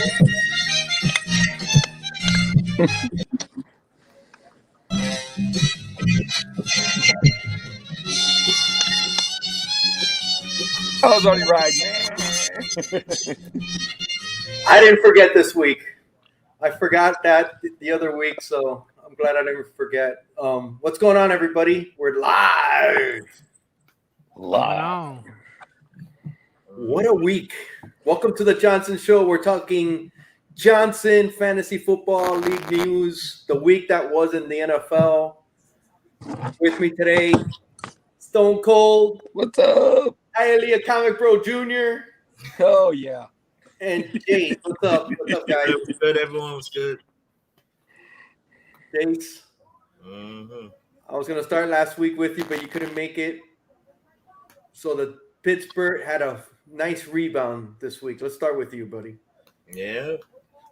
I was already riding. I didn't forget this week. I forgot that the other week, so I'm glad I didn't forget. What's going on, everybody? We're live. Live. What a week. Welcome to the Johnson Show. We're talking Johnson Fantasy Football League news, the week that was in the NFL. With me today, Stone Cold. What's up? Hialeah Comic Bro Jr. Oh, yeah. And Jace. What's up? What's up, guys? Good. Everyone was good. Jace. Mm-hmm. I was going to start last week with you, but you couldn't make it. So the Pittsburgh had a nice rebound this week. Let's start with you, buddy. Yeah.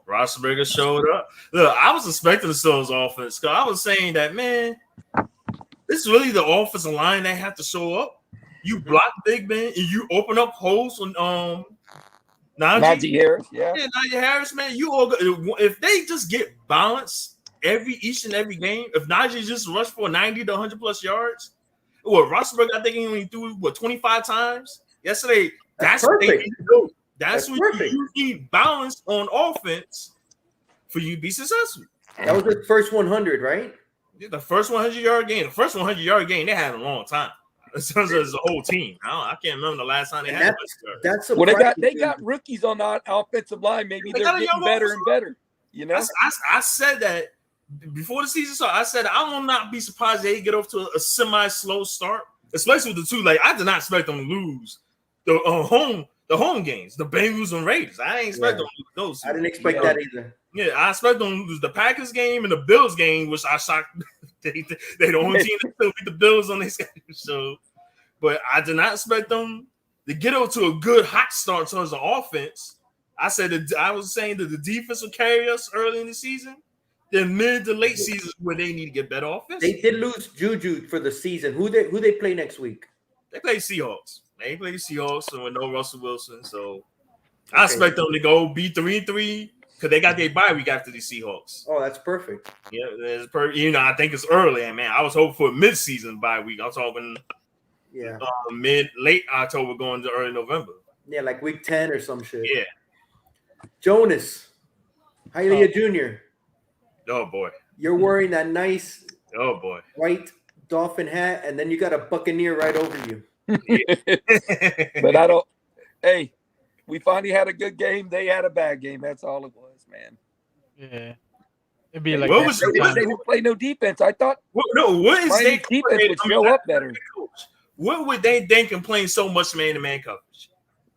Roethlisberger showed up. Look, I was expecting the Steelers offense because I was saying that, man, this is really the offensive line that have to show up. You block big men and you open up holes on Najee Harris, yeah. Yeah, Najee Harris, man. If they just get balanced each and every game, if Najee just rushed for 90 to 100 plus yards, Roethlisberger, I think he only threw 25 times yesterday. That's what they need to do. That's what you need balance on offense for you to be successful. That was the first 100, right? Yeah, the first 100-yard game. The first 100-yard game they had in a long time. As a whole team. I can't remember the last time they had that's they got rookies on the offensive line. Maybe they're getting better and better. You know, I said that before the season started. I said I will not be surprised they get off to a semi-slow start, especially with the two. Like I did not expect them to lose the home games, the Bengals and Raiders. I ain't expect them to lose those. I didn't expect that either. Yeah, I expect them to lose the Packers game and the Bills game, which I shocked. They the only team that still beat the Bills on their schedule. So, but I did not expect them to get off to a good hot start towards the offense. I was saying that the defense will carry us early in the season. Then mid to late season where they need to get better offense. They did lose Juju for the season. Who they play next week? They play Seahawks. They play the Seahawks and with no Russell Wilson. So I expect them to go be 3-3. Because they got their bye week after the Seahawks. Oh, that's perfect. Yeah, I think it's early, and man, I was hoping for a mid-season bye week. I'm talking, late October going to early November. Yeah, like week 10 or some shit. Yeah. Jonas, Hialeah Jr. Oh boy, you're wearing that nice. Oh boy, white dolphin hat, and then you got a Buccaneer right over you. But I don't. Hey. We finally had a good game. They had a bad game. That's all it was, man. Yeah. It'd be like they didn't play no defense. I thought what is their defense would show up better. What would they think in playing so much man-to-man coverage?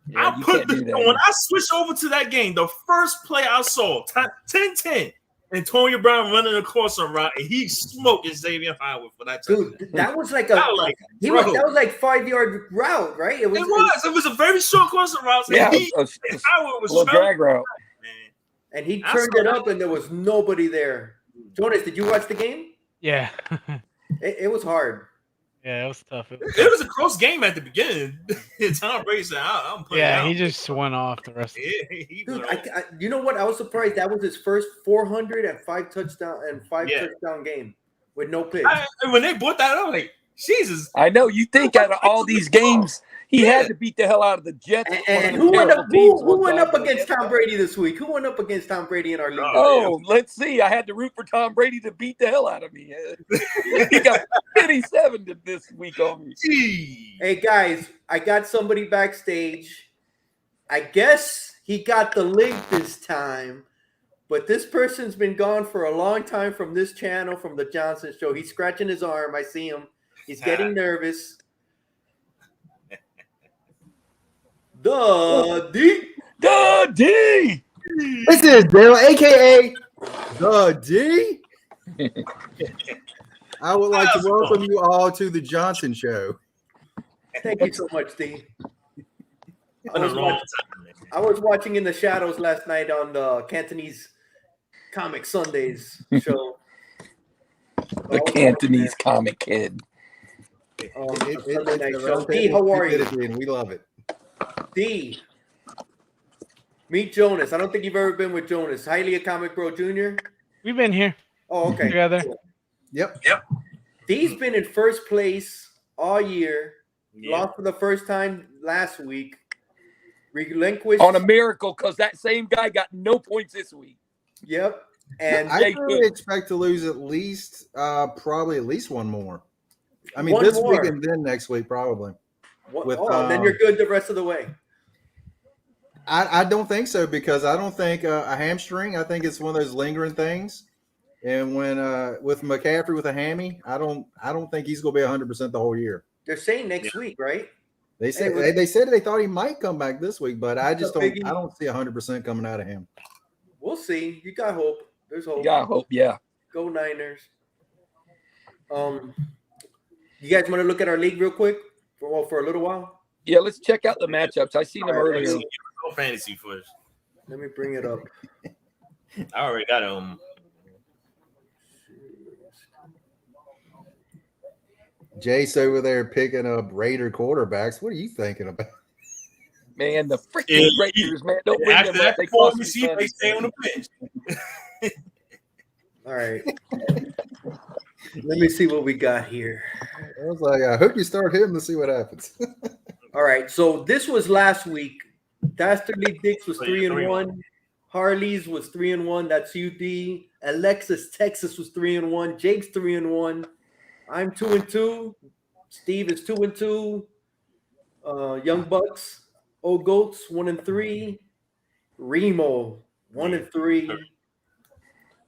Yeah, when I switched over to that game, the first play I saw, 10-10, Antonio Brown running across a route, and he smoked Xavier Howard for that touchdown. Dude, that was like that was like 5-yard route, right? It was a very short course of route. Yeah, Howard was a drag route. Man. And he turned it up, and there was nobody there. Jonas, did you watch the game? Yeah. It was hard. Yeah, it was tough. It was a close game at the beginning. Tom Brady said, "I'm playing." Yeah, he just went off the rest. Dude, you know what? I was surprised that was his first 400 and 5 touchdown game with no picks. When they brought that up, like Jesus, I know you think out of all these games, he had to beat the hell out of the Jets. And who went up against Tom Brady this week? Who went up against Tom Brady in our league? Oh, let's see. I had to root for Tom Brady to beat the hell out of me. He got 57 this week on me. Hey, guys, I got somebody backstage. I guess he got the link this time, but this person's been gone for a long time from this channel, from the Johnson Show. He's scratching his arm. I see him. He's getting nervous. The D. This is Bill, aka the D. I would like to welcome you all to the Johnson Show. Thank you so much, D. I was watching In the Shadows last night on the Cantonese Comic Sundays show. The Cantonese Comic Kid. D, how are you? We love it. D, Meet Jonas. I don't think you've ever been with Jonas. Highly a Comic Bro Jr. We've been here Oh, okay. together. Yep. He's been in first place all year. Yeah. Lost for the first time last week. Relinquished On a miracle, because that same guy got no points this week. Yep. And I Jake really Hood. expect to lose at least, probably at least one more. I mean, One this more. week and then next week, probably. with, then you're good the rest of the way. I don't think so, because I don't think a hamstring. I think it's one of those lingering things. And when with McCaffrey with a hammy, I don't think he's going to be 100% the whole year. They're saying next week, right? They said they said they thought he might come back this week, but I just don't. Biggie. I don't see 100% coming out of him. We'll see. You got hope. There's hope. You got hope, yeah. Go Niners. You guys want to look at our league real quick for a little while? Yeah, let's check out the matchups. I seen them All right, earlier. Fantasy first. Let me bring it up. I already got Jace over there picking up Raider quarterbacks. What are you thinking about? Man, the freaking Raiders, man. Don't bring them up. They cost me they stay on the bench. All right. Let me see what we got here. I was like, I hope you start him to see what happens. All right. So this was last week. Dastardly Dix was 3-1. Harley's was 3-1. That's UD. Alexis Texas was 3-1. Jake's 3-1. I'm 2-2. Steve is 2-2. Young Bucks, Old Goats 1-3. Remo 1-3.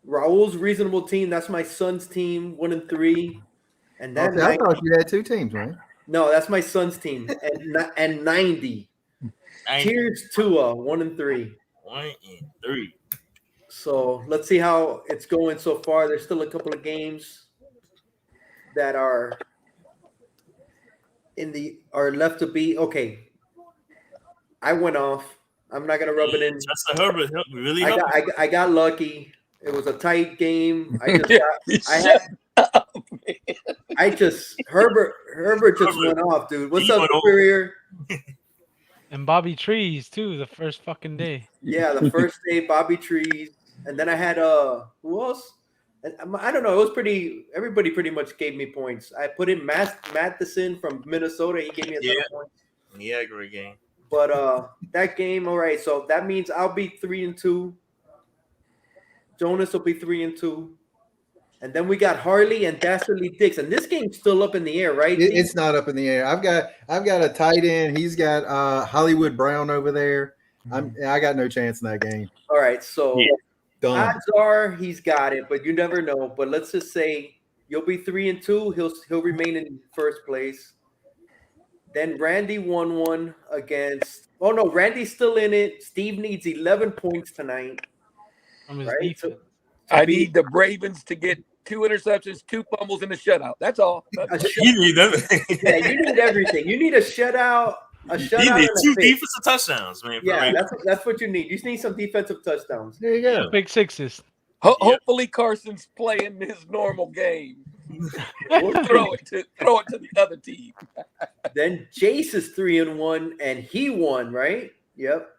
Raul's reasonable team. That's my son's team. 1-3. And then I thought you had two teams, man. No, that's my son's team. And 90. Tears Tua 1-3. 1-3. So let's see how it's going so far. There's still a couple of games that are left to be. Okay, I went off. I'm not gonna rub it in. Justin Herbert helped me really. I got lucky. It was a tight game. Herbert just went off, dude. What's up, Superior? And Bobby Trees too, the first fucking day. Yeah, the first day, Bobby Trees, and then I had who else? I don't know. It was pretty. Everybody pretty much gave me points. I put in Matheson from Minnesota. He gave me a ton of points. Yeah, great game. But that game, all right. So that means I'll be 3-2. Jonas will be 3-2. And then we got Harley and Dastardly Dix, and this game's still up in the air, right? It's not up in the air. I've got a tight end. He's got Hollywood Brown over there. I got no chance in that game. All right, so Done. odds are he's got it, but you never know. But let's just say you'll be 3-2. He'll remain in first place. Then Randy won one against. Oh no, Randy's still in it. Steve needs 11 points tonight. From his Right? defense. I need the Ravens to get 2 interceptions, 2 fumbles, and a shutout. That's all. You need them. Yeah, you need everything. You need a shutout. You need 2 defensive touchdowns, man. Yeah, that's what you need. You just need some defensive touchdowns. There you go. Big sixes. Hopefully Carson's playing his normal game. We'll throw it to the other team. Then Jace is 3-1, and he won, right? Yep.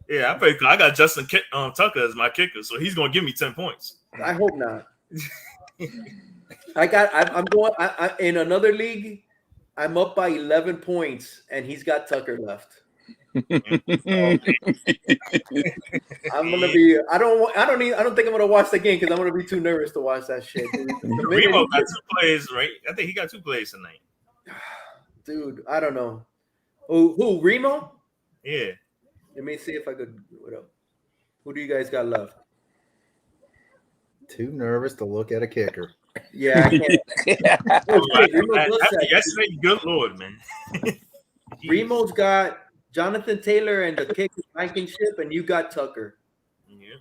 Yeah, I got Justin Tucker as my kicker, so he's gonna give me 10 points. I hope not. I'm going in another league. I'm up by 11 points, and he's got Tucker left. I'm gonna be. I don't think I'm gonna watch the game because I'm gonna be too nervous to watch that shit. Remo got 2 plays, right? I think he got 2 plays tonight. Dude, I don't know. Who Remo? Yeah. Let me see if I could. What up? Who do you guys got left? Too nervous to look at a kicker. Yeah, I can't. Yesterday, good Lord, man. Remo's got Jonathan Taylor and the kick Blankenship, and you got Tucker. Yeah.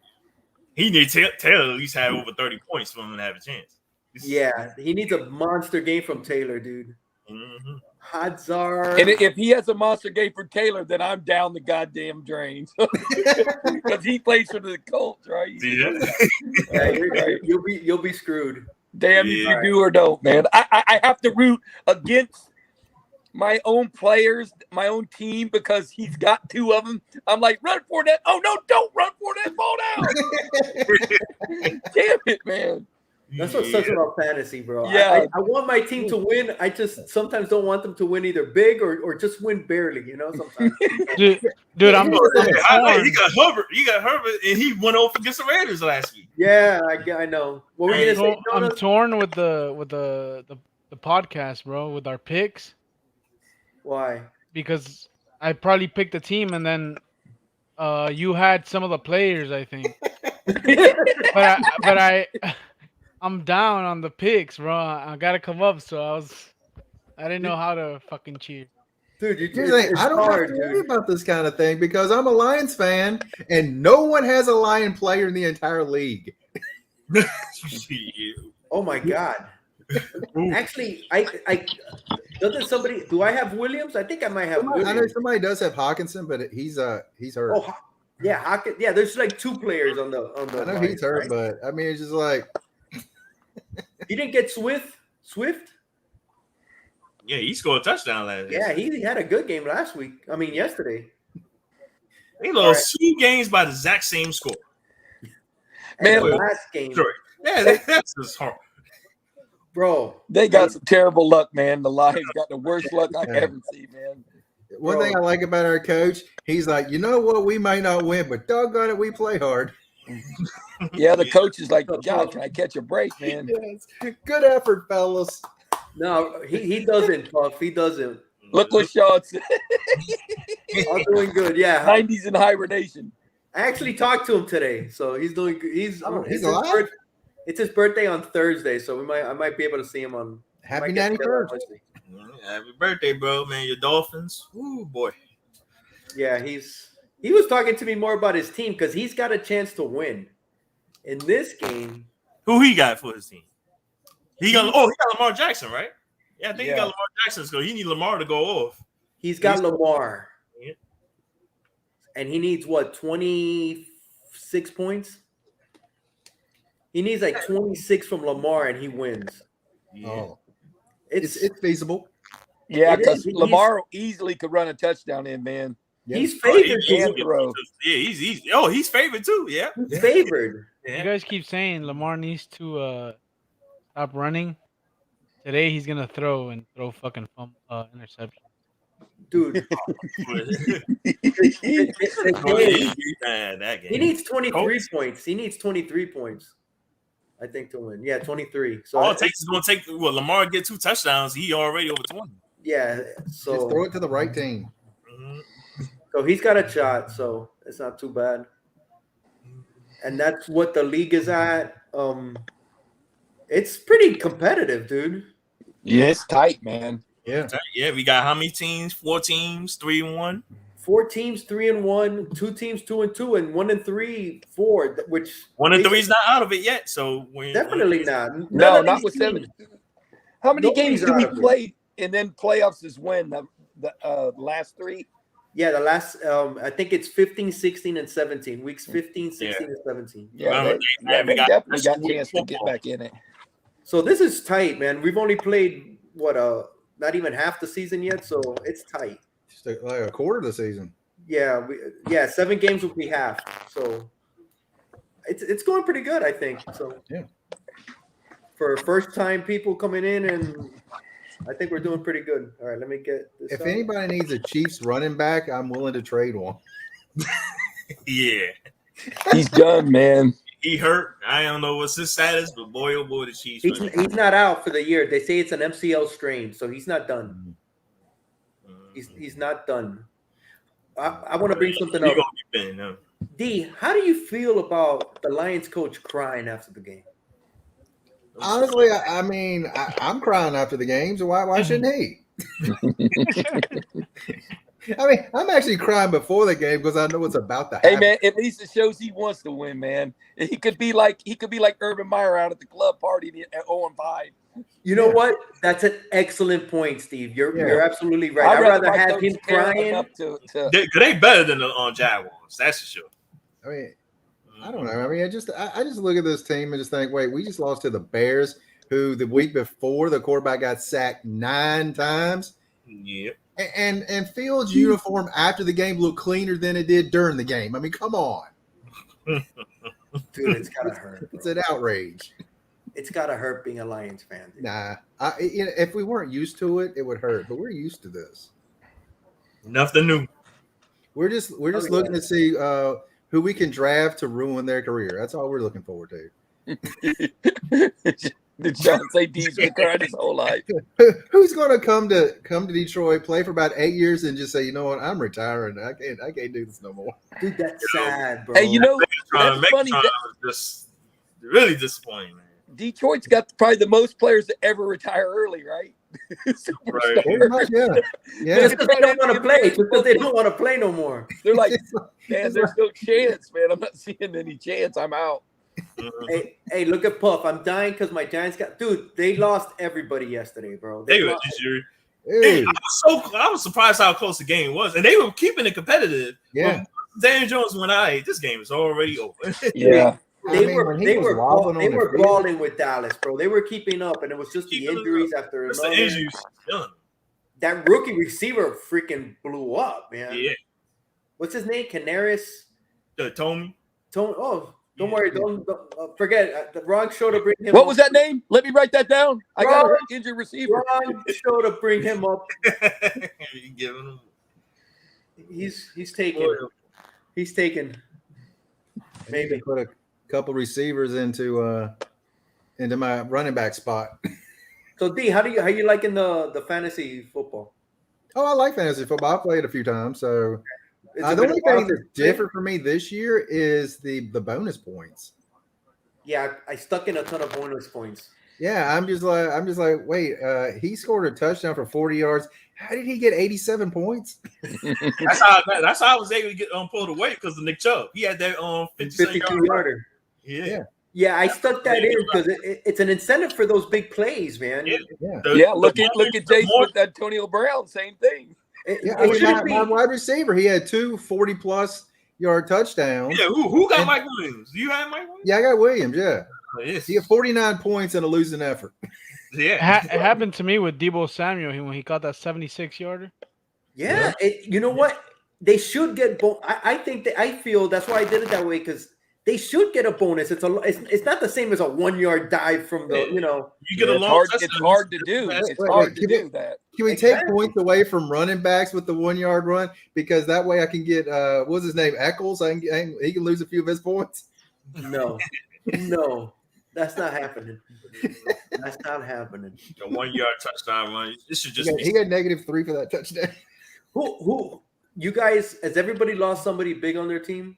He needs Taylor at least have over 30 points for him to have a chance. Yeah, he needs a monster game from Taylor, dude. Mm-hmm. Odds are, And if he has a monster game for Taylor, then I'm down the goddamn drain. Because he plays for the Colts, right? Yeah. you'll be screwed. Damn if you do or don't, man. I have to root against my own players, my own team, because he's got 2 of them. I'm like, run for that. Oh, no, don't run for that ball down. Damn it, man. That's what sucks about fantasy, bro. Yeah. I want my team to win. I just sometimes don't want them to win either big or just win barely, you know, sometimes. Dude, I'm He got Herbert. You got Herbert, and he went off against the Raiders last week. Yeah, I know. What were you gonna say, I'm Jonas? torn with the podcast, bro, with our picks, Why? because I probably picked a team and then you had some of the players, I think. but I'm down on the picks, bro. I gotta come up, so I didn't know how to fucking cheer. Dude, I don't have to worry about this kind of thing because I'm a Lions fan and no one has a Lion player in the entire league. Oh my God. Actually, I doesn't somebody do I have Williams? I think I might have Williams. I know somebody does have Hawkinson, but he's hurt. Oh yeah, Hawkins. Yeah, there's like 2 players on the I know Lions, he's hurt, right? but I mean it's just like He didn't get Swift. Yeah, he scored a touchdown last week. Yeah, he had a good game last week. I mean, yesterday. They lost 2 games by the exact same score. Man, the last game. Sure. Yeah, that's just hard. Bro. They got some terrible luck, man. The Lions got the worst luck I've ever seen, man. one thing I like about our coach, he's like, you know what, we might not win, but doggone it, we play hard. Yeah, the coach is like, John, can I catch a break, man? Yes. Good effort, fellas. No, he doesn't, Puff. He doesn't. Look what Sean said. I'm doing good. Yeah. 90s in hibernation. I actually talked to him today, so he's doing good. He's alive? It's his birthday on Thursday, so I might be able to see him on Happy 91st. Happy birthday, bro, man. Your Dolphins. Ooh, boy. Yeah, he was talking to me more about his team because he's got a chance to win in this game. Who he got for his team? He got Lamar Jackson, right? Yeah, I think he got Lamar Jackson, so he need Lamar to go off. He's got Lamar. Yeah. And he needs what, 26 points? He needs like 26 from Lamar and he wins. Yeah. Oh, It's it's feasible. Yeah, because Lamar easily could run a touchdown in, man. He's favored. He's favored too. Yeah. He's favored. Yeah. You guys keep saying Lamar needs to stop running. Today he's gonna throw fucking interception. Dude. He needs 23 points. He needs 23 points. I think to win. Yeah, 23. So all it takes is going to take Lamar get 2 touchdowns. He already over 20. Yeah. So just throw it to the right team. So he's got a shot. So it's not too bad. And that's what the league is at. It's pretty competitive, dude. Yeah, it's tight, man. Yeah. Yeah, we got how many teams? 4 teams, 3-1. 4 teams, 3-1, 2 teams, 2-2, and 1-3, 4. Which 1-3 is not out of it yet. So definitely not. No, not with 7. How many games do we play? And then playoffs is when the last 3. Yeah, the last I think it's 15, 16, and 17. Weeks 15, 16, and 17. Yeah, they definitely got a chance to get back in it. So this is tight, man. We've only played not even half the season yet, so it's tight. Just like a quarter of the season. Yeah, 7 games will be half. So it's going pretty good, I think. So yeah, for first time people coming in, and I think we're doing pretty good. All right, let me get this. If anybody needs a Chiefs running back, I'm willing to trade one. Yeah, he's done, man. He hurt. I don't know what's his status, but boy, oh boy, the Chiefs. He's not out for the year. They say it's an MCL strain, so he's not done. He's not done. I want to bring something up. D, how do you feel about the Lions coach crying after the game? Honestly, I mean, I'm crying after the games. Why shouldn't he? I mean, I'm actually crying before the game because I know what's about to happen. Hey, man, at least it shows he wants to win, man. He could be like Urban Meyer out at the club party at 0-5. You know what? That's an excellent point, Steve. You're absolutely right. I'd rather have him crying. They better than the Jaguars. That's for sure. I mean, I don't know. I mean, I just look at this team and just think, wait, we just lost to the Bears, who the week before the quarterback got sacked 9 times, Yeah. And Fields' uniform after the game looked cleaner than it did during the game. I mean, come on. Dude, it's gotta hurt. It's Bro. an outrage. It's gotta hurt being a Lions fan. Dude. Nah, if we weren't used to it, it would hurt. But we're used to this. Nothing new. We're just looking to see who we can draft to ruin their career. That's all we're looking forward to. Did John say D's been crying his whole life? Who's going to come to Detroit, play for about 8 years, and just say, you know what, I'm retiring. I can't do this no more. Dude, that's sad, bro. Hey, you know, Megatron that's funny. was just really disappointing, man. Detroit's got probably the most players to ever retire early, right? Right. Pretty much, yeah. Just because they don't want to play. Just because they don't want to play no more. They're like, man, there's no chance, man. I'm not seeing any chance. I'm out. Hey, look at Puff. I'm dying because my Giants got. Dude, they lost everybody yesterday, bro. They were lost. injured. Hey, I was surprised how close the game was, and they were keeping it competitive. yeah. Daniel Jones went, "All right, this game is already over." Yeah. They were field, balling with Dallas, bro. They were keeping up, and it was just the Keeping injuries after It's the another. injuries. Done. That rookie receiver freaking blew up, man. Yeah, What's his name? Canaris? Tommy. Tony. Oh, don't Yeah. worry. Don't forget. The wrong show to bring him What up. was that name? Let me write that down. I got Wrong. an injured receiver. Wrong show to bring him up. You giving him He's taken. He's taken. Maybe put a couple receivers into my running back spot. So D, how you liking the fantasy football? Oh, I like fantasy football. I played a few times. So It's the only thing that's different for me this year is the bonus points. Yeah, I stuck in a ton of bonus points. Yeah, I'm just like, wait, he scored a touchdown for 40 yards. How did he get 87 points? That's how I was able to get pulled away because of Nick Chubb. He had that 52 yarder. Yeah. Yeah, I stuck that in because it's an incentive for those big plays, man. Yeah. Yeah, look at Jason with Antonio Brown. Same thing. It should be. My wide receiver, he had two 40-plus yard touchdowns. Yeah, who got Mike Williams? Do you have Mike Williams? Yeah, I got Williams, yeah. Yes. He had 49 points in a losing effort. Yeah. It happened to me with Debo Samuel when he caught that 76-yarder. Yeah, you know what? They should get. I feel that's why I did it that way because they should get a bonus. It's not the same as a 1-yard dive from the You get a It's long hard, touchdown. it's hard to do. It's hard to do that. Can we take points away from running backs with the 1-yard run? Because that way I can get what's his name? Eccles. He can lose a few of his points. No, that's not happening. That's not happening. A 1-yard touchdown run. This should just He got -3 for that touchdown. Who you guys? Has everybody lost somebody big on their team?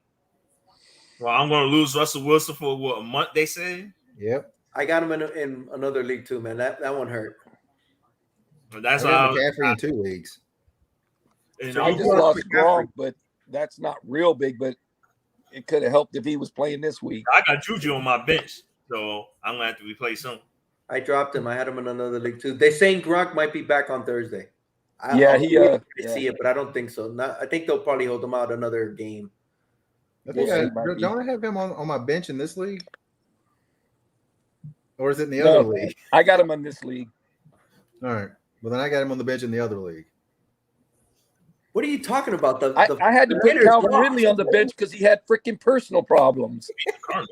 Well, I'm going to lose Russell Wilson for a month, they say. Yep. I got him in another league too, man. That one hurt. But that's I got how McCaffrey in 2 leagues. I just lost Gronk, but that's not real big. But it could have helped if he was playing this week. I got Juju on my bench, so I'm going to have to replace him. I dropped him. I had him in another league too. They're saying Gronk might be back on Thursday. I see it, but I don't think so. I think they'll probably hold him out another game. I think We'll see. don't I have him on my bench in this league? Or is it in the other league? I got him in this league. All right. Well, then I got him on the bench in the other league. What are you talking about? I had to put Niners Calvin lost. Ridley on the bench because he had freaking personal problems.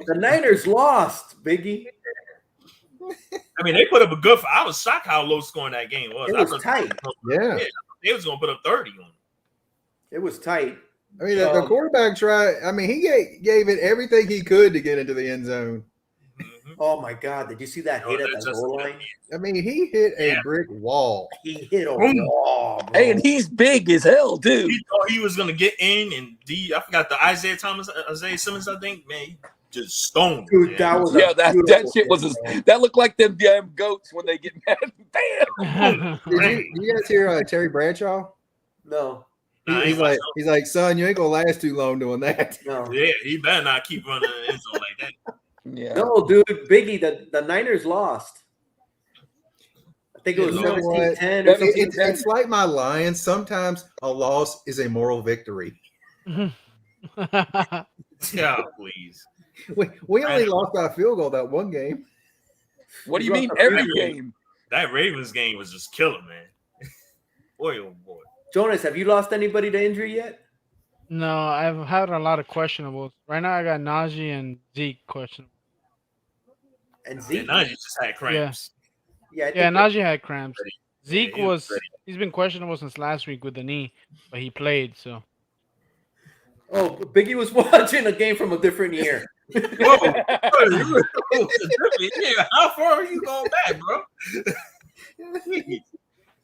The Niners lost, Biggie. I mean, they put up a good. I was shocked how low scoring that game was. It I was thought tight. Yeah. they was going to put up 30 on them. It was tight. I mean, the quarterback tried. I mean, he gave it everything he could to get into the end zone. Mm-hmm. Oh my God! Did you see that hit at the goal line? I mean, he hit a brick wall. He hit a wall, bro. Hey, and he's big as hell, too. He thought he was going to get in, and I forgot the Isaiah Simmons, I think. Man, he just stoned. Dude, man. that was that shit was that looked like them damn goats when they get mad. Bam! Did you guys hear Terry Bradshaw? No, He's like, son, you ain't gonna last too long doing that. no. Yeah, he better not keep running the end zone like that. Yeah. No, dude, Biggie, the Niners lost. I think it was You know 17-10 what? or something. It's like my Lions. Sometimes a loss is a moral victory. Yeah, please. We only lost by a field goal that one game. What do you mean every game? That Ravens game was just killer, man. Boy, oh boy. Jonas, have you lost anybody to injury yet? No, I've had a lot of questionables. Right now, I got Najee and Zeke questionable. And And Zeke? now you just had cramps. Yeah, I Yeah, think Najee had cramps. Zeke he was was he's been questionable since last week with the knee, but he played. So Oh, Biggie was watching a game from a different year. Whoa. Yeah, how far are you going back, bro?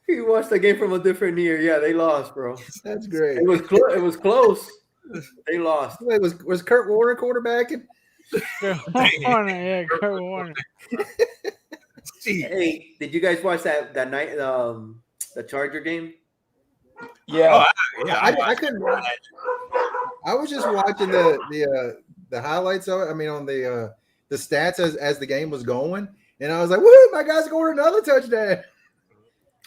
He watched the game from a different year. Yeah, they lost, bro. That's great. It was close. It was close. They lost. Wait, was Kurt Warner quarterbacking? Kurt Warner, yeah, Kurt Warner. Hey, did you guys watch that night the Charger game? Yeah. I couldn't. I was just watching the highlights of it. I mean, on the stats as the game was going, and I was like, "Woo! My guy's scored another touchdown."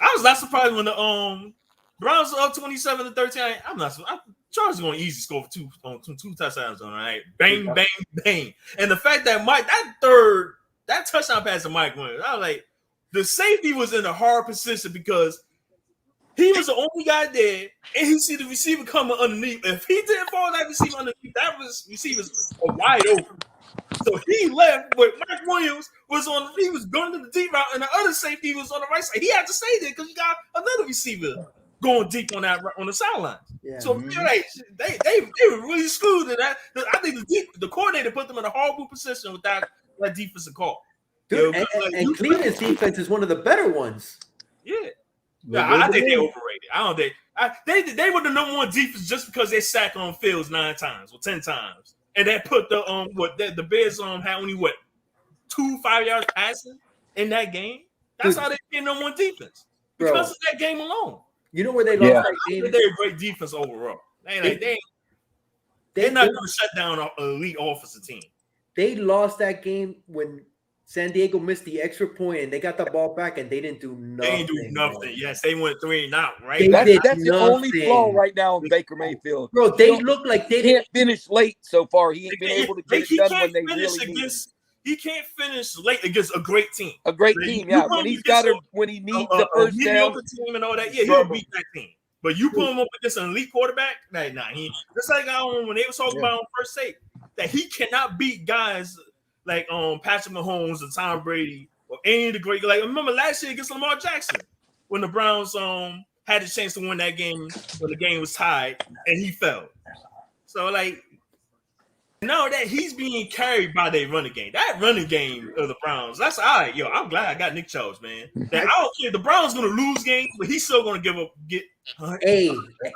I was not surprised when the Browns were up 27-13. Chargers going to easy score for two touchdowns on right. Bang, bang, bang. And the fact that that touchdown pass to Mike Williams, I was like, the safety was in a hard position because he was the only guy there, and he see the receiver coming underneath. If he didn't fall that receiver underneath, that receivers wide open. So he left, but Mike Williams he was going to the deep route, and the other safety was on the right side. He had to stay there because you got another receiver going deep on the sideline. Yeah. So like, they were really screwed. And I think the coordinator put them in a horrible position with that defensive call. Dude, and Cleveland's defense is one of the better ones. Yeah. I think they overrated. I don't think they were the number one defense just because they sacked on Fields 9 times or 10 times. And that put the Bears had only 2 5-yard passing in that game. That's how they became number one defense because of that game alone. You know where they lost that game? They're a great defense overall. They're not going to shut down an elite offensive team. They lost that game when San Diego missed the extra point and they got the ball back and they didn't do nothing. They didn't do nothing. Bro. Yes, they went 3 and out. Right. That's the only flaw right now in Baker Mayfield. Bro, they look like they can't finish late so far. He ain't been able to get it done when they really need. He can't finish late against a great team. A great team, yeah. When he needs the first down, team and all that, yeah, he'll beat that team. But you put him up against an elite quarterback, he just like when they was talking about on first take that he cannot beat guys like Patrick Mahomes and Tom Brady or any of the great. Like remember last year against Lamar Jackson when the Browns had a chance to win that game when the game was tied and he fell. So like. No, that he's being carried by their running game. That running game of the Browns, that's all right. Yo, I'm glad I got Nick Chubb, man. That I don't care. The Browns gonna lose games, but he's still gonna get. Hey,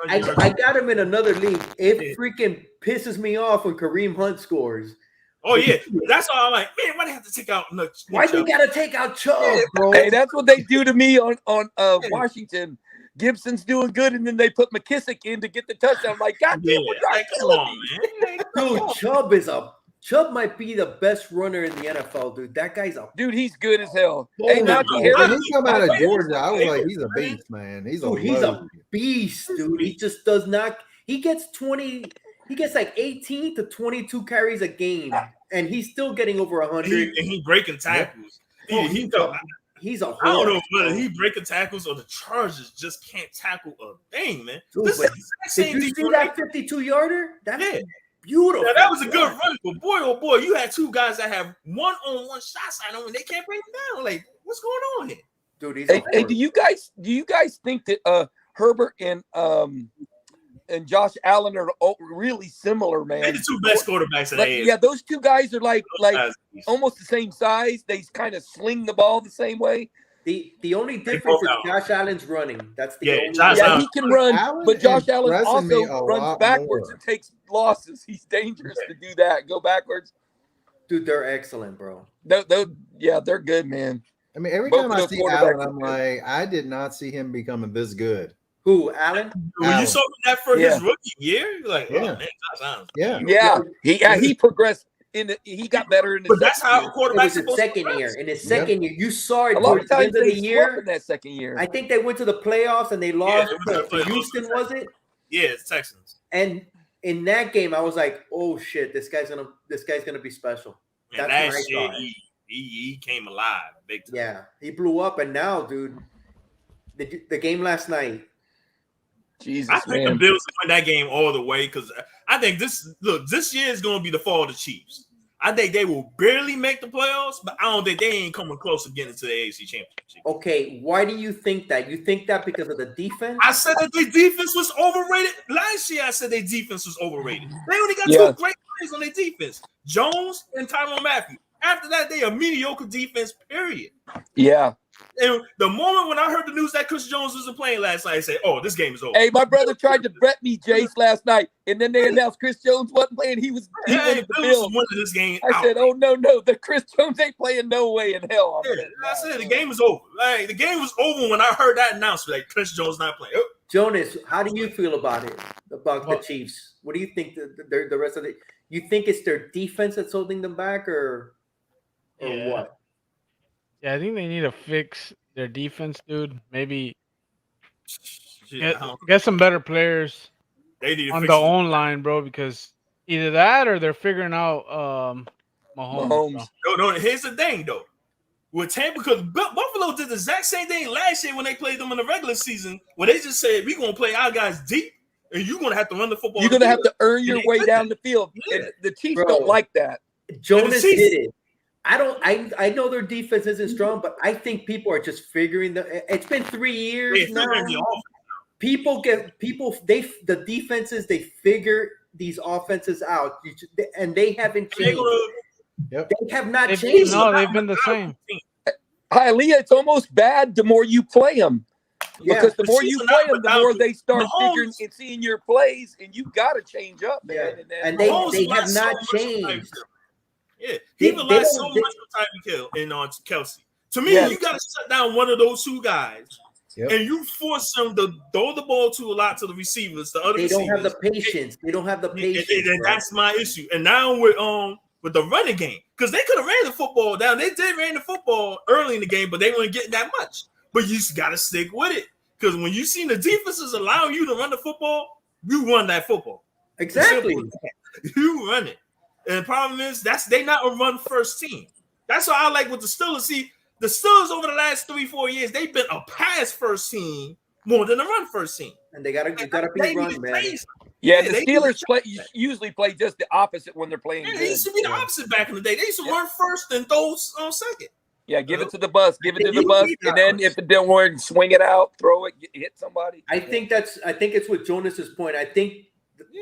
I got him in another league. It freaking pisses me off when Kareem Hunt scores. Oh yeah, that's why I'm like, man, why they have to take out Nick Why you gotta take out Chubb, bro? Hey, that's what they do to me on Washington. Gibson's doing good, and then they put McKissick in to get the touchdown. I'm like, God damn, come on, man. Dude, Chubb might be the best runner in the NFL, dude. That guy's dude. He's good as hell. Hey, Najee he come out of Georgia. I was like, he's a beast, man. He's a beast, dude. He just does not. He gets 20. He gets like 18 to 22 carries a game, and he's still getting over 100. And he breaking tackles. Yeah. He's a I don't know whether he breaking tackles or the Chargers just can't tackle a thing, man. Dude, did you see that 52-yarder? That's beautiful. Yeah, that was a good run, but boy, oh boy, you had 2 guys that have one-on-one shots at them, and they can't bring them down. Like, what's going on here, dude? Hey, do you guys think that Herbert and Josh Allen are really similar, man? They're the 2 best quarterbacks in the AFC. Yeah, those 2 guys are like almost the same size. They kind of sling the ball the same way. The only difference is Josh Allen's running. That's the only. Yeah, he can run, but Josh Allen also runs backwards and takes losses. He's dangerous to do that. Go backwards. Dude, they're excellent, bro. They're good, man. I mean, every time I see Allen, I'm like, I did not see him becoming this good. Who, Allen? When you saw that for his rookie year, you're like, oh man, Josh Allen. He progressed. He got better in the that's how quarterbacks in his second year. In his second year, you saw it a lot of times at the end of the year. In that second year, I think they went to the playoffs and they lost to Houston. Was it? Yeah, it's Texans. And in that game, I was like, "Oh shit, this guy's gonna be special." And that's when I thought. He came alive big time. Yeah, he blew up, and now, dude, the game last night, Jesus, I think the Bills win that game all the way because I think this year is going to be the fall of the Chiefs. I think they will barely make the playoffs, but I don't think they ain't coming close to getting to the AFC Championship. Okay, why do you think that? You think that because of the defense? I said that their defense was overrated. Last year, I said their defense was overrated. They only got two great players on their defense, Jones and Tyrann Mathieu. After that, they a mediocre defense, period. Yeah. And the moment when I heard the news that Chris Jones wasn't playing last night, I said, "Oh, this game is over." Hey, my brother tried to bet me Jace last night, and then they announced Chris Jones wasn't playing. He wanted the Bills. Winning this game. I said, "Oh no, the Chris Jones ain't playing no way in hell." I said the game is over. Like the game was over when I heard that announcement. Like Chris Jones not playing. Jonas, how do you feel about it? About the Chiefs? What do you think? The rest of it? You think it's their defense that's holding them back, or what? Yeah, I think they need to fix their defense, dude. Maybe get some better players on the own line, bro. Because either that or they're figuring out Mahomes. No. Here's the thing, though. With Tampa, because Buffalo did the exact same thing last year when they played them in the regular season, where they just said, we're going to play our guys deep, and you're going to have to run the football. You're going to have to earn your way down the field. Yeah. And the Chiefs don't like that. Jonas did it. I know their defense isn't strong, but I think people are just figuring it's been 3 years now. The defenses, they figure these offenses out, and they haven't changed. They have not changed. No, they've been the same. Hialeah, it's almost bad the more you play them. Because the more you play them, the more they start figuring and seeing your plays, and you got to change up, man. And they have not changed. Yeah, he relies so much on Tyreek Hill and Kelsey. To me, you got to shut down one of those two guys, and you force them to throw the ball to a lot to the receivers. They don't have the patience. They don't have the patience. And that's my issue. And now with the running game, because they could have ran the football down. They did ran the football early in the game, but they weren't getting that much. But you just got to stick with it, because when you see the defenses allow you to run the football, you run that football. Exactly. You run it. And the problem is they not a run first team. That's what I like with the Steelers. See, the Steelers over the last 3-4 years, they've been a pass first team more than a run first team. And they gotta be run, man. Yeah, the Steelers usually play just the opposite when they're playing. Yeah, it used to be the opposite back in the day. They used to run first and throw on second. Yeah, give it to the bus. Give it to the bus, and then if it don't work, swing it out, throw it, hit somebody. I think it's with Jonas's point. I think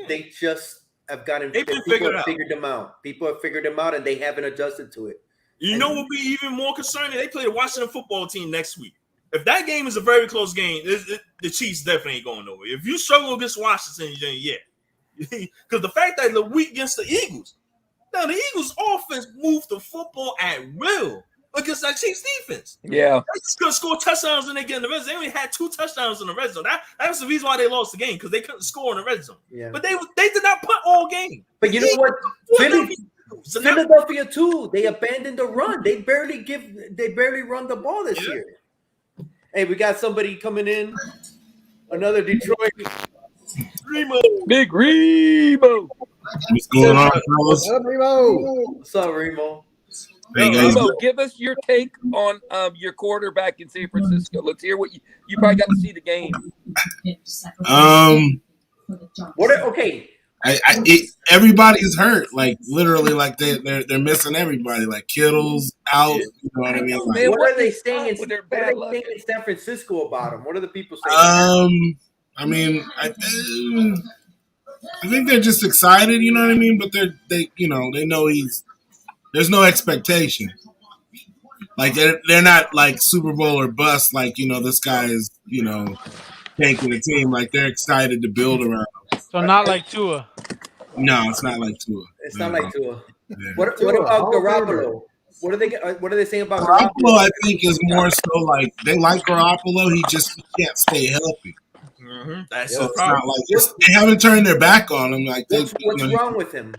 they just have gotten. People have figured them out. People have figured them out, and they haven't adjusted to it. You know what would be even more concerning? They play the Washington football team next week. If that game is a very close game, the Chiefs definitely ain't going nowhere. If you struggle against Washington, then because the fact that the week against the Eagles, now the Eagles' offense moved the football at will against that Chiefs defense. Yeah, they just gonna score touchdowns and they get in the red zone. They only had 2 touchdowns in the red zone. That was the reason why they lost the game, because they couldn't score in the red zone. Yeah. But they did not punt all game. But you know what? Philadelphia too. They abandoned the run. They barely run the ball this year. Hey, we got somebody coming in. Another Detroit. Remo. Big Remo. What's going on, fellas? What's up, Remo? What's up, Remo? Hey guys, Remo, give us your take on your quarterback in San Francisco. Let's hear what you probably got to see the game. Everybody's hurt. Like literally, like they're missing everybody. Like Kittle's out. You know what I mean? Like, what are they saying in San Francisco about him? What are the people saying? I mean, I think they're just excited. You know what I mean? But they know there's no expectation. Like they're not like Super Bowl or bust. Like this guy is tanking the team. Like they're excited to build around him. So not like Tua. No, it's not like Tua. It's not like Tua. Yeah. What about Garoppolo? What are they saying about Garoppolo? I think is more so like they like Garoppolo. He can't stay healthy. Mm-hmm. That's so it's not like they haven't turned their back on him. Like what's wrong with him?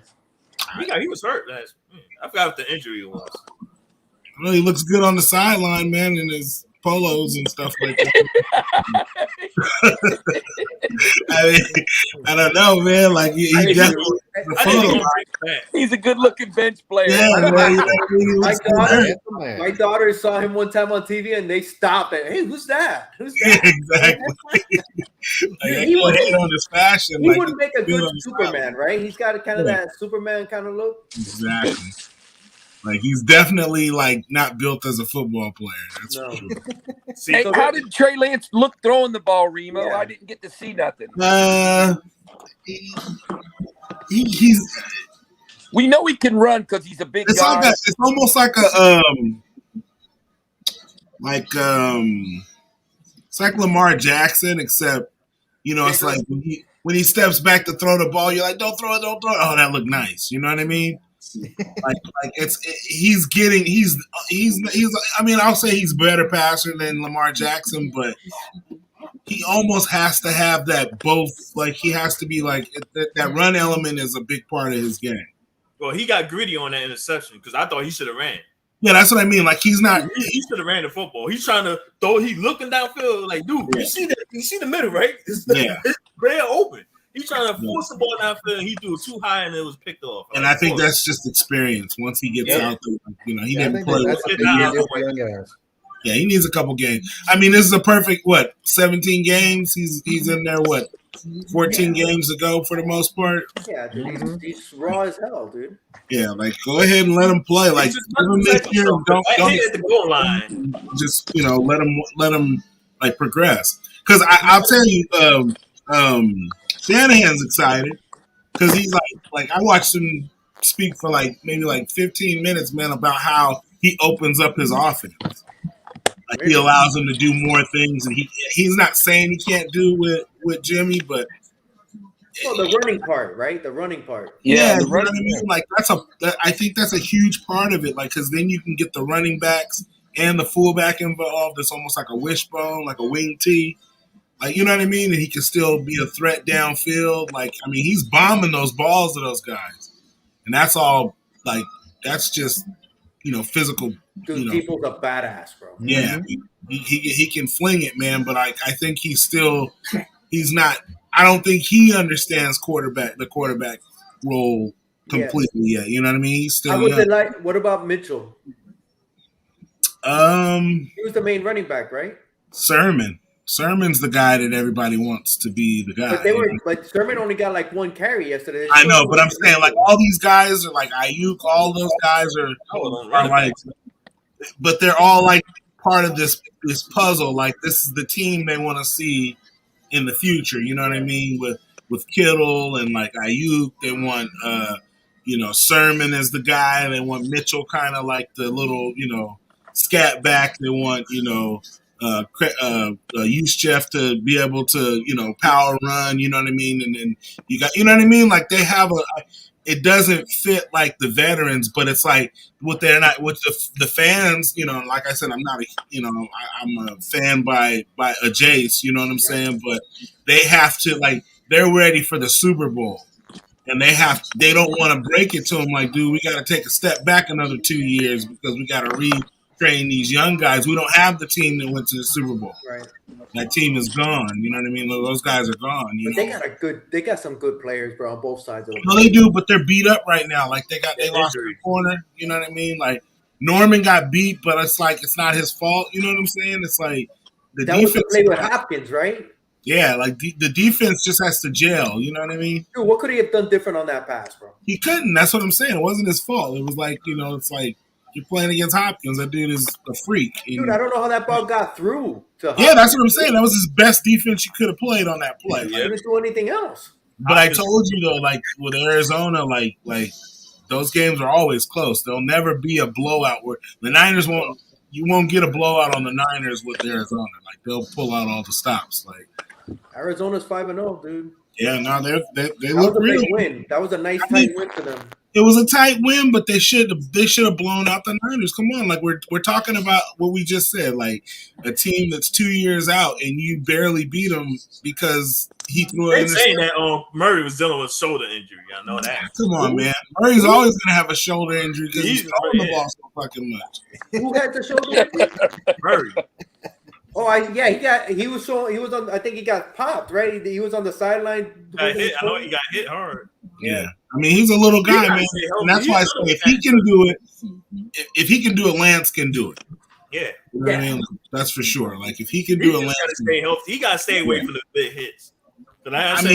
He was hurt. I forgot what the injury was. Well, he looks good on the sideline, man, and polos and stuff like that. I mean, I don't know, man. Like he definitely he's a good-looking bench player. Yeah, man, my daughter saw him one time on TV, and they stopped. And, hey, who's that? Who's that? Yeah, exactly. Like, he would on his fashion. He like, would make a good Superman, right? He's got kind of that Superman kind of look. Exactly. Like he's definitely like not built as a football player. That's for sure. Hey, how did Trey Lance look throwing the ball, Remo? Yeah. I didn't get to see nothing. He's. We know he can run because he's a big guy. It's almost like it's like Lamar Jackson, except it's like when he steps back to throw the ball, you're like, don't throw it. Oh, that looked nice. You know what I mean? like he's I mean, I'll say he's a better passer than Lamar Jackson, but he almost has to have that both. Like he has to be like that run element is a big part of his game. Well, he got gritty on that interception because I thought he should have ran. Yeah, that's what I mean. Like he's not. He should have ran the football. He's trying to throw. He's looking downfield. Like, dude, you see that? You see the middle, right? It's bare open. He's trying to force the ball downfield, and he threw it too high, and it was picked off. And I think that's just experience. Once he gets out there, he didn't play. Yeah, he needs a couple games. I mean, this is a perfect 17 games. He's in there 14 games to go for the most part. Yeah, dude, he's raw as hell, dude. Yeah, like go ahead and let him play. Like don't at the goal line. Just let him like progress. Because I'll tell you, Shanahan's excited because he's like I watched him speak for maybe 15 minutes, man, about how he opens up his offense. Like he allows him to do more things, and he's not saying he can't do with Jimmy, but the running part, right? The running part. Yeah, you know what I mean. Like I think that's a huge part of it. Like because then you can get the running backs and the fullback involved. It's almost like a wishbone, like a wing tee. Like, you know what I mean? And he can still be a threat downfield. Like, I mean, he's bombing those balls to those guys. And that's all, like, that's just, physical. Dude, Deeple's a badass, bro. Yeah. Mm-hmm. He can fling it, man. But I think he's not, I don't think he understands the quarterback role completely yet. You know what I mean? He's still what about Mitchell? He was the main running back, right? Sermon's the guy that everybody wants to be the guy. But Sermon only got one carry yesterday. I know, but I'm saying all these guys are like Ayuk. All those guys are like, but they're all like part of this puzzle. Like this is the team they want to see in the future. You know what I mean? With Kittle and like Ayuk, they want Sermon as the guy. They want Mitchell kind of like the little scat back. They want Juszczyk to be able to, power run, you know what I mean? And then you got, you know what I mean? Like they have it doesn't fit like the veterans, but it's like with the fans, like I said, I'm not I'm a fan by a Jace, you know what I'm saying? But they have to they're ready for the Super Bowl. And they don't want to break it to them like, dude, we got to take a step back another 2 years because we got to train these young guys. We don't have the team that went to the Super Bowl. Right. That team is gone. You know what I mean? Those guys are gone. They got some good players, bro, on both sides of the ball. No, they do, but they're beat up right now. Like they lost their corner. You know what I mean? Like Norman got beat, but it's like it's not his fault. You know what I'm saying? It's like the defense was play with Hopkins, right? Yeah, like the defense just has to gel. You know what I mean? Dude, what could he have done different on that pass, bro? He couldn't. That's what I'm saying. It wasn't his fault. It was like it's like. You're playing against Hopkins. That dude is a freak. Dude, I don't know how that ball got through to Hopkins. Yeah, that's what I'm saying. That was his best defense you could have played on that play. He didn't do anything else. But I told you, though, like with Arizona, like those games are always close. There'll never be a blowout where the Niners won't – you won't get a blowout on the Niners with Arizona. Like, they'll pull out all the stops. Like Arizona's 5-0, dude. Yeah, no, they look real. Win. That was a nice tight win for them. It was a tight win, but they should have blown out the Niners. Come on, like we're talking about what we just said, like a team that's 2 years out and you barely beat them because he threw it. Saying that Murray was dealing with shoulder injury. I know that. Come on, man. Murray's always gonna have a shoulder injury because he's throwing the ball so fucking much. Who had the shoulder injury? Murray. Oh, he was on. I think he got popped, right? He was on the sideline. Got hit. I know he got hit hard. Yeah. I mean, he's a little guy, man. And that's why I say if he can do it, if he can do it, Lance can do it. Yeah. You know what I mean? That's for sure. Like if he can do it, Lance gotta stay healthy. He gotta stay away from the big hits. But Lance,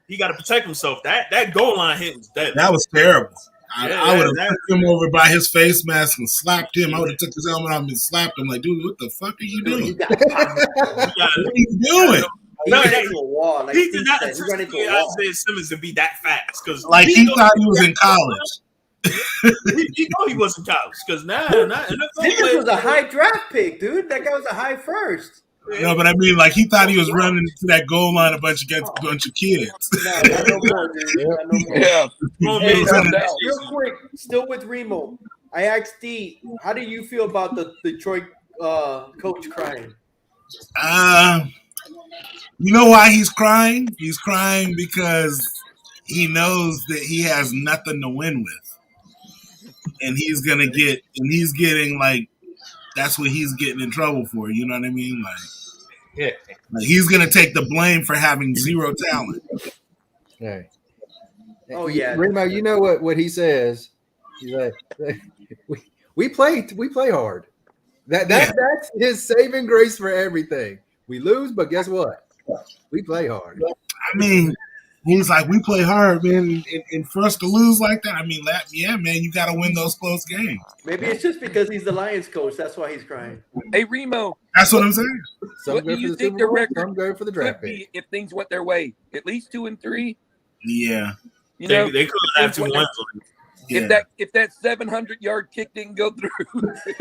he got to protect himself. That goal line hit was dead. That was terrible. I would have took him over by his face mask and slapped him. I would have took his helmet off and slapped him. Like, dude, what the fuck are you doing? What are you doing? He ran into a wall. Like he did not anticipate Isaiah Simmons to be that fast because like he thought he was in college. You know he was in college because now Simmons was a high draft pick, dude. That guy was a high first. No, but I mean, like he thought he was running to that goal line against a bunch of kids. No more, dude. Yeah. Hey, real quick, still with Remo. I asked D, how do you feel about the Detroit coach crying? You know why he's crying? He's crying because he knows that he has nothing to win with, and he's getting like that's what he's getting in trouble for. You know what I mean? Like he's gonna take the blame for having zero talent. Hey. Oh yeah, Remo, you know what he says? He's like, we play hard. That's his saving grace for everything. We lose, but guess what? We play hard. I mean, he's like, we play hard, man, and for us to lose like that, I mean, yeah, man, you got to win those close games. Maybe it's just because he's the Lions coach. That's why he's crying. Hey, Remo. That's what I'm saying. What do you think the record some go for the draft could be if things went their way? At least 2-3. Yeah. You know, they could have 2 wins. If that 700-yard kick didn't go through.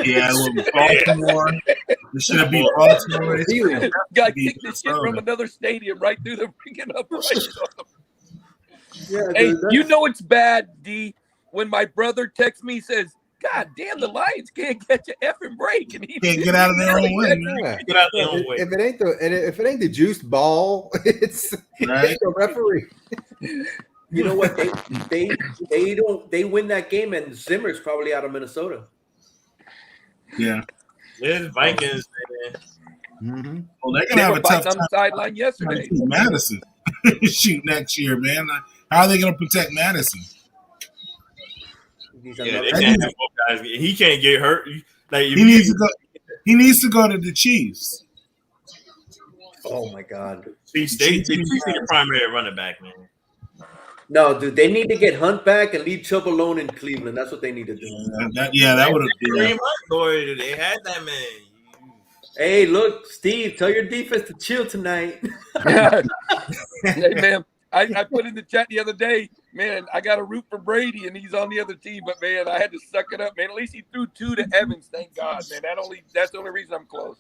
Yeah, with Baltimore. It should have been Baltimore. Guy kicked this shit from another stadium right through the freaking upright. Yeah, Hey, dude, you know it's bad, D, when my brother texts me, says, God damn, the Lions can't catch an effing break. And he can't get out of their own way, man. Get out their own way. If it ain't the juiced ball, it's the referee. You know what? They win that game, and Zimmer's probably out of Minnesota. Yeah. Yeah, Vikings. Mm-hmm. Well, they're gonna have a tough time on the sideline yesterday. Madison shoot next year, man. How are they gonna protect Madison? Yeah, they can't have both guys. He can't get hurt. Like he needs to go. He needs to go to the Chiefs. Oh my God! Chiefs, they need a primary running back, man. No, dude, they need to get Hunt back and leave Chubb alone in Cleveland. That's what they need to do. That would have been. Boy, they had that man. Hey, look, Steve, tell your defense to chill tonight. Hey, man, I put in the chat the other day, man, I got to root for Brady, and he's on the other team. But, man, I had to suck it up, man. At least he threw 2 to Evans, thank God, man. That's the only reason I'm close.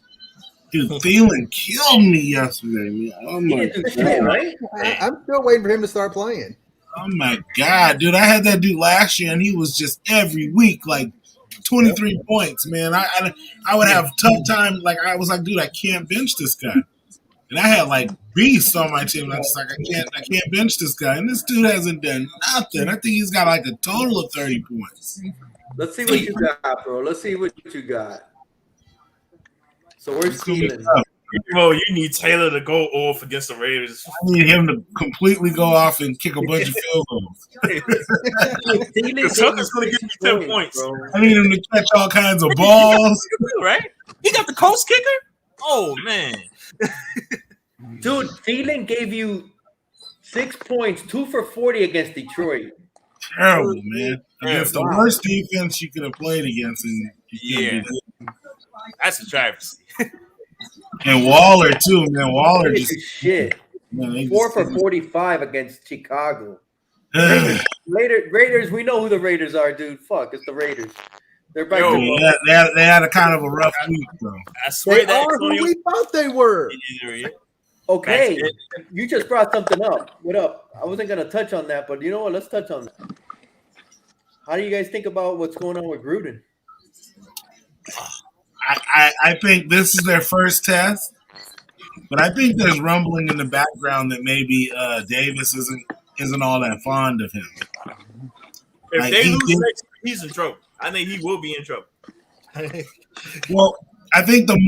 Dude, Thielen killed me yesterday, man. Oh, my God. Right? I'm still waiting for him to start playing. Oh, my God, dude. I had that dude last year, and he was just every week, like, 23 points, man. I would have a tough time. Like, I was like, dude, I can't bench this guy. And I had, like, beasts on my team. I was like, I can't bench this guy. And this dude hasn't done nothing. I think he's got, like, a total of 30 points. Let's see what you got, bro. Let's see what you got. So where's Thielen? Bro, you need Taylor to go off against the Raiders. I need him to completely go off and kick a bunch of field goals. Tucker's going to give me 10 points. Bro. I need him to catch all kinds of balls. Right? He got the coast kicker? Oh, man. Dude, Thielen gave you 6 points, 2 for 40 against Detroit. Terrible, man. Against the worst defense you could have played against. And yeah. That's a travesty. And Waller too, man. Waller just shit. Man, 4 for 45 against Chicago. Raiders, we know who the Raiders are, dude. Fuck, it's the Raiders. They're back. They had a kind of a rough week, though. I swear they are who we thought they were. Okay, you just brought something up. What up? I wasn't gonna touch on that, but you know what? Let's touch on that. How do you guys think about what's going on with Gruden? I think this is their first test, but I think there's rumbling in the background that maybe Davis isn't all that fond of him. If they lose next, he's in trouble. I think he will be in trouble. Well, I think the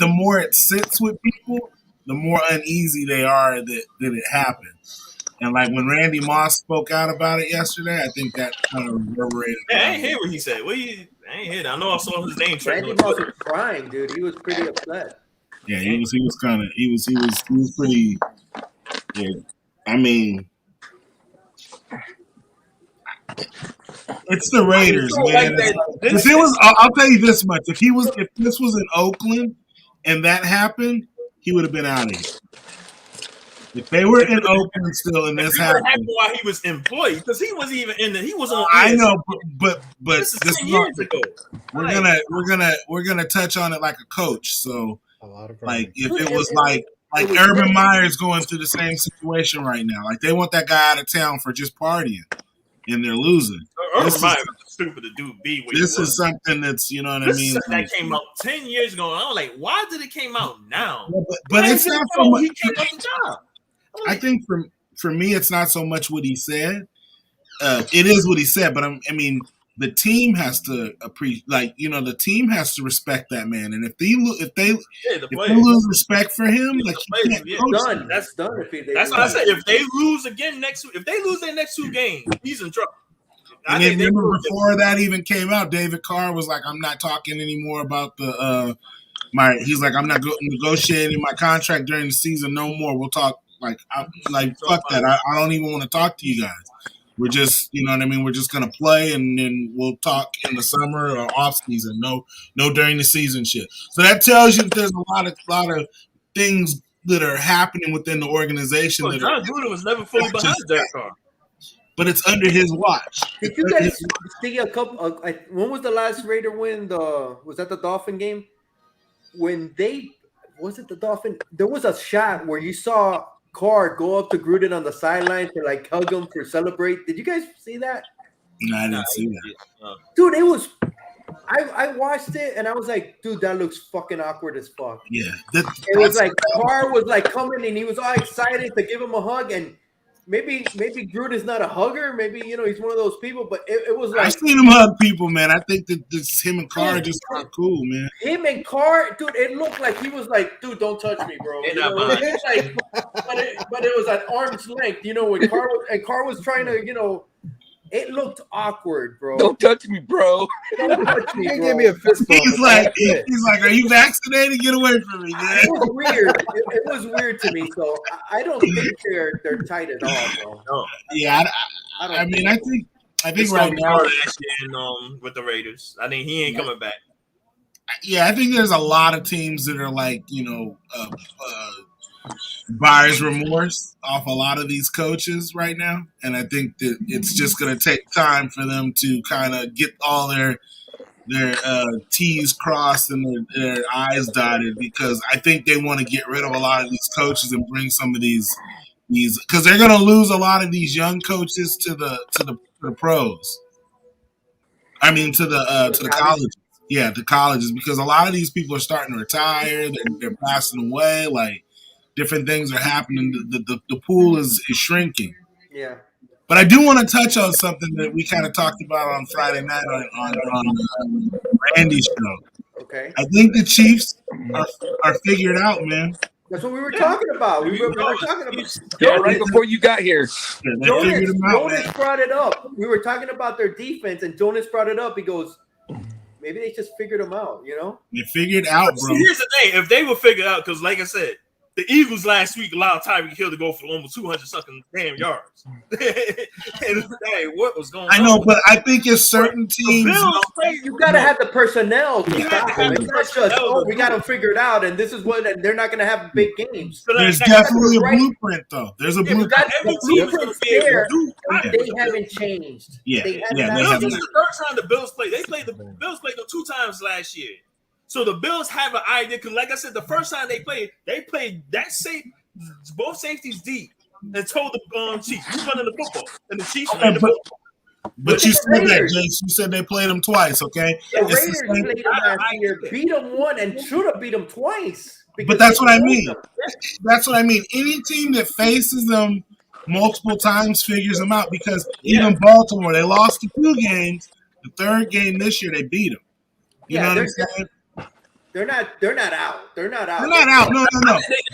more it sits with people, the more uneasy they are that it happened. And like when Randy Moss spoke out about it yesterday, I think that kind of reverberated. Man, I ain't hear what he said. I ain't hear that. I know I saw his name trending Randy on Moss Twitter. was crying, dude. He was pretty upset. Yeah, he was pretty. Yeah, I mean, it's the Raiders, So, man. like that, If it was, I'll tell you this much: if this was in Oakland and that happened, he would have been out of here. If they were in Oakland still and this happened while he was employed, because he wasn't even in the. He was on. I know, but This is 10 years ago. we're gonna touch on it like a coach. So, A lot of like, if Dude, it was it like was Urban great. Meyer's going through the same situation right now, like they want that guy out of town for just partying, and they're losing. Urban Meyer was stupid to do. This is something that's I mean. That came out 10 years ago, and I was like, why did it came out now? But it's not so much. He came off the job. I think for me, it's not so much what he said. It is what he said, but I mean, the team has to appreciate, the team has to respect that man. And if they lose respect for him, like he can't coach them. That's done. That's what I said. If they lose again if they lose their next 2 games, he's in trouble. And then remember before that even came out, David Carr was like, "I'm not talking anymore about the he's like, I'm not negotiating my contract during the season no more. We'll talk fuck that. I don't even want to talk to you guys. We're just, you know what I mean? We're just gonna play and then we'll talk in the summer or off season. No during the season shit. So that tells you that there's a lot of things that are happening within the organization. Well, John Gruden was never fully behind Derek Carr. But it's under his watch. Did you guys see a couple? When was the last Raider win? Was that the Dolphin game? When was it the Dolphin? There was a shot where you saw Carr go up to Gruden on the sideline to like hug him for celebrate. Did you guys see that? No, I didn't see that. Dude, it was. I watched it and I was like, dude, that looks fucking awkward as fuck. Yeah, it was like Carr was like coming and he was all excited to give him a hug and. Maybe Gruden's not a hugger. Maybe he's one of those people. But it was like I've seen him hug people, man. I think that this him and Carr just are cool, man. Him and Carr, dude. It looked like he was like, dude, don't touch me, bro. But it was at arm's length. When Carr was trying to, it looked awkward, bro. Don't touch me, bro. Don't touch me, bro. Give me a fist bump. He's like, are you vaccinated? Get away from me, man. It was weird. It was weird to me. So I don't think they're tight at all, bro. No. Yeah, I think right now with the Raiders, I think he ain't coming back. Yeah, I think there's a lot of teams that are like, buyer's remorse off a lot of these coaches right now, and I think that it's just going to take time for them to kind of get all their T's crossed and their I's dotted, because I think they want to get rid of a lot of these coaches and bring some of these because they're going to lose a lot of these young coaches to the pros. I mean to the colleges. Yeah, the colleges, because a lot of these people are starting to retire. They're passing away. Like different things are happening. The pool is shrinking. Yeah. But I do want to touch on something that we kind of talked about on Friday night on Randy's show. Okay. I think the Chiefs are figured out, man. That's what we were talking about. We were talking about. Yeah, right before you got here. Yeah, they figured them out, Jonas man. brought it up. We were talking about their defense, and Jonas brought it up. He goes, maybe they just figured them out, They figured out, bro. Here's the thing: if they were figured out, because like I said, the Eagles last week allowed Tyreek Hill to go for almost 200 something damn yards. And, hey, what was going on? I know, but I think it's certain teams. You got to have the personnel to stop them. It's not just, we got them figured out, and this is what they're not going to have big games. There's definitely a blueprint, though. There's a blueprint. The blueprint's there, they haven't changed. Yeah, they they This haven't. is the third time the Bills played. The Bills played them 2 times last year. So the Bills have an idea, because like I said, the first time they played both safeties deep and told the Chiefs, "Who's running the football?" And the Chiefs ran the football. But you said that, Jace. You said they played them twice, okay? The Raiders played them last year, beat them one, and should have beat them twice. But that's what I mean. That's what I mean. Any team that faces them multiple times figures them out, because even Baltimore, they lost 2 games. The third game this year, they beat them. You know what I'm saying? They're not out. They're not out. They're not out. No.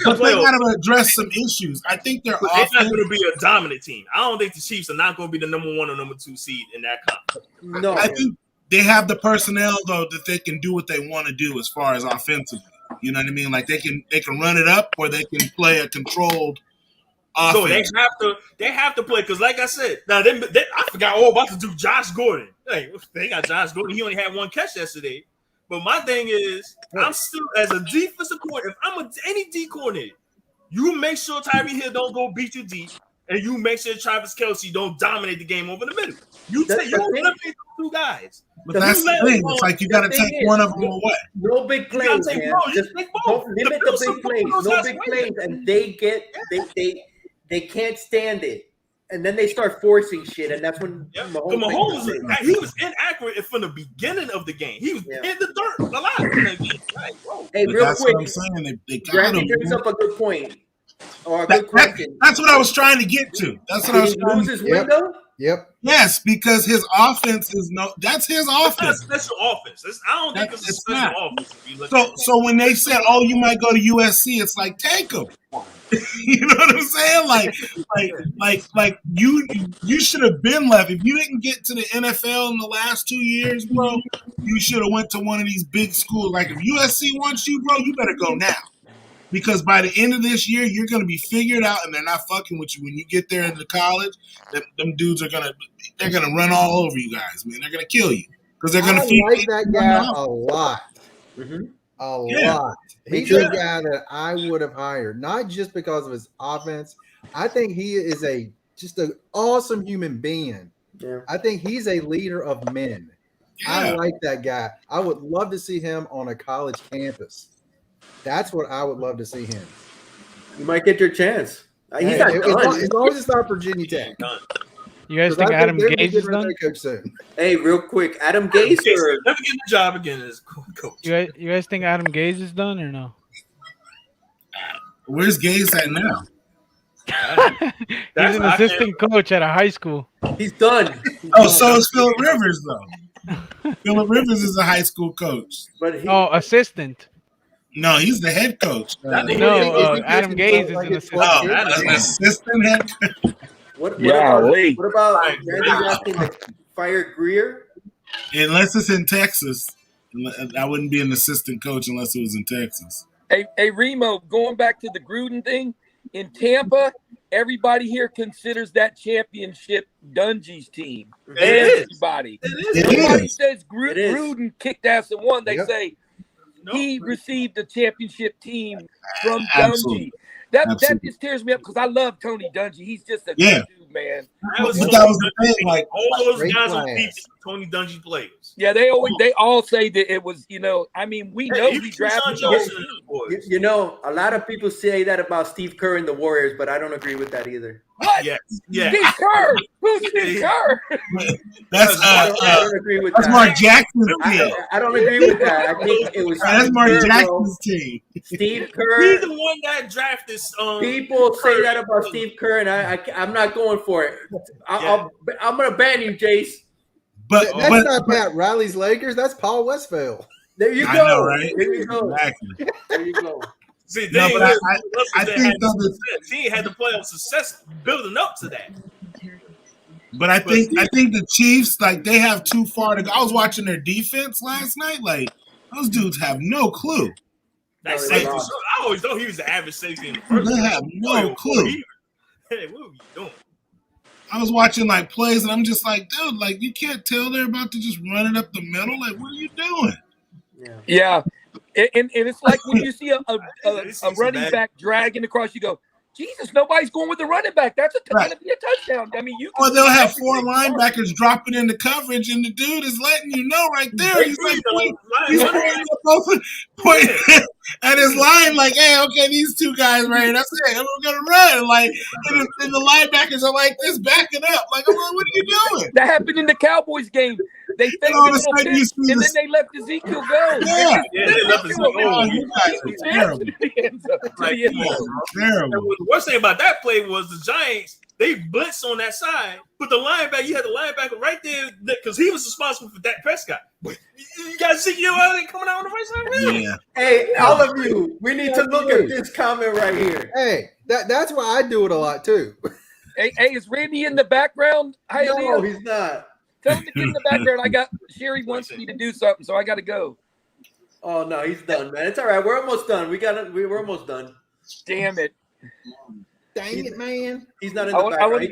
But they got to address some issues. I think their They're not offense. going to be a dominant team. I don't think the Chiefs are not going to be the number 1 or number 2 seed in that conference. No, I think they have the personnel though that they can do what they want to do as far as offensively. You know what I mean? Like they can run it up or they can play a controlled offense. So they have to play because, like I said, now I forgot all about to do Josh Gordon. Hey, they got Josh Gordon. He only had 1 catch yesterday. But my thing is, I'm still as a defensive coordinator. If I'm any D coordinator, you make sure Tyree Hill don't go beat you deep, and you make sure Travis Kelce don't dominate the game over the middle. You eliminate those 2 guys. But that's the thing. It's like you got to take one of them away. No big plays, man. Just don't limit the big plays. No big plays, and they can't stand it. And then they start forcing shit, and that's when Mahomes he was inaccurate from the beginning of the game. He was in the dirt a lot. Hey, But real that's quick, what I'm saying. They got Randy him. brings up a good point or a good question. That's what I was trying to get to. That's what I was Did he trying lose to his window? Yep. Yes, because his offense is that's his It's not a offense. special offense. I don't think it's a It's special not. offense. So when they said, "Oh, you might go to USC," it's like take him. You know what I'm saying? Like you should have been left. If you didn't get to the NFL in the last 2 years, bro, you should have went to one of these big schools. Like if USC wants you, bro, you better go now. Because by the end of this year, you're going to be figured out, and they're not fucking with you when you get there into college. Them dudes are gonna run all over you guys, man. They're gonna kill you because they're gonna I like that guy a lot. Mm-hmm. A lot. He's a guy that I would have hired, not just because of his offense. I think he is just an awesome human being. Yeah. I think he's a leader of men. I like that guy. I would love to see him on a college campus. That's what I would love to see him. You might get your chance. He's Hey, not as done. long as it's not Virginia Tech. You guys 'Cause think I Adam they're Gase is getting rid of done? their coach soon. Hey, real quick, Adam Gase or never get the job again as coach. You guys think Adam Gase is done or no? Where's Gaze at now? He's an assistant coach at a high school. he's done. So is Phillip Rivers though. Phillip Rivers is a high school coach. But he, Oh, assistant. No, he's the head coach. Adam Gase is an assistant. An assistant head coach. what Golly. about Randy asking to fire Greer? Unless it's in Texas. I wouldn't be an assistant coach unless it was in Texas. Hey, Remo, going back to the Gruden thing, in Tampa, everybody here considers that championship Dungy's team. Everybody. Nobody says Gruden kicked ass and won. They say he received the championship team from Dungy. That just tears me up because I love Tony Dungy. He's just a good dude, man. That was the thing. Like all those guys on defense, Tony Dungy players. Yeah, they all say that it was, we know he drafted You know, a lot of people say that about Steve Kerr and the Warriors, but I don't agree with that either. What? Yes. Steve Kerr? Who's Steve Kerr? I don't agree with that. That's Mark Jackson's team. I don't agree with that. I think it was That's Steve Mark Kerr, Jackson's team. Steve Kerr. He's the one that drafted. People say that about Steve Kerr, and I'm not going for it. I'm going to ban you, Jace. That's not Pat Riley's Lakers. That's Paul Westphal. There you go. I know, right? There you go. Exactly. There you go. See, No, but I think he had the playoff success building up to that. But I think the Chiefs, like, they have too far to go. I was watching their defense last night. Like, those dudes have no clue. That safety, I always thought he was the average safety in the first. They have no clue. Hey, what are you doing? I was watching like plays, and I'm just like, dude, like you can't tell they're about to just run it up the middle. Like, what are you doing? Yeah. And it's like when you see a running back dragging across, you go, Jesus, nobody's going with the running back. That's going to be a touchdown. I mean, Or they'll have 4 linebackers dropping into coverage, and the dude is letting you know right there. He's like, pointing at his line, like, hey, okay, these 2 guys right here, that's it. We're going to run. Like, and the linebackers are like this, backing up. Like, what are you doing? That happened in the Cowboys game. They faked and then they left Ezekiel go. Yeah, they left Ezekiel go. You guys are terrible. Terrible. The worst thing about that play was the Giants, they blitzed on that side, but the linebacker, you had the linebacker right there because he was responsible for Dak Prescott. You guys Ezekiel Elliott coming out on the right side of the field. Yeah. Hey, all of you, we need to look at this comment right here. Hey, that's why I do it a lot too. Hey, is Randy in the background? No, he's not. Tell him to get in the background. Sherry wants me to do something, so I got to go. Oh no, he's done, man. It's all right. We're almost done. We're almost done. Damn it. Dang it, man. He's not in the background. I wanted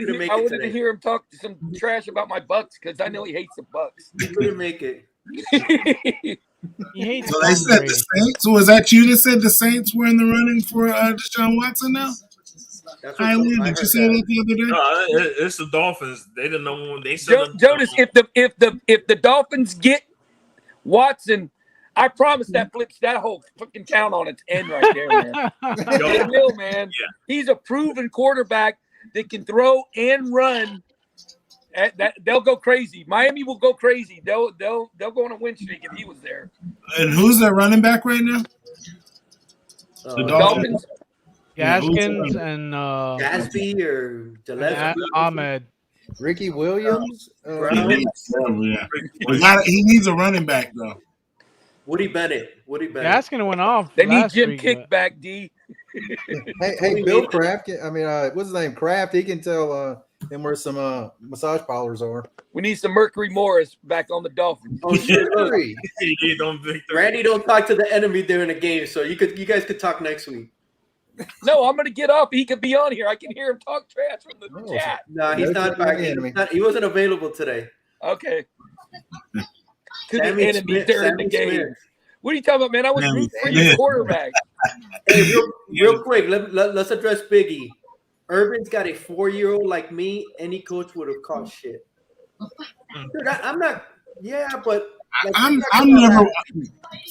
to hear him talk some trash about my Bucks because I know he hates the Bucks. He couldn't make it. He hates So they said the Saints. Was that you that said the Saints were in the running for Deshaun Watson now? That's Eileen, did you say that the other day? No, it's the Dolphins. They didn't know when they said Jonas, if the Dolphins get Watson, I promise that flips that whole fucking town on its end right there, man. It will, man. Yeah. He's a proven quarterback that can throw and run. They'll go crazy. Miami will go crazy. They'll go on a win streak if he was there. And who's their running back right now? The Dolphins. Gaskins and Gatsby or Gillespie. Ahmed. Ricky Williams. He needs a running back though. Woody Bennett. Gaskin went off. They need last Jim week, Kickback, D. Hey, Bill Kraft. I mean, what's his name? Kraft. He can tell him where some massage parlors are. We need some Mercury Morris back on the Dolphins. Oh shit! Randy don't talk to the enemy during the game, so you guys could talk next week. No, I'm gonna get up. He could be on here. I can hear him talk trash from the chat. No, he's not back in. He wasn't available today. Okay. To the enemy during the game. Smith. What are you talking about, man? I was rooting for your quarterback. Hey, real quick, let's address Biggie. Urban's got a 4-year-old like me. Any coach would have caught shit. Dude, I'm not. Yeah, but like, I'm never.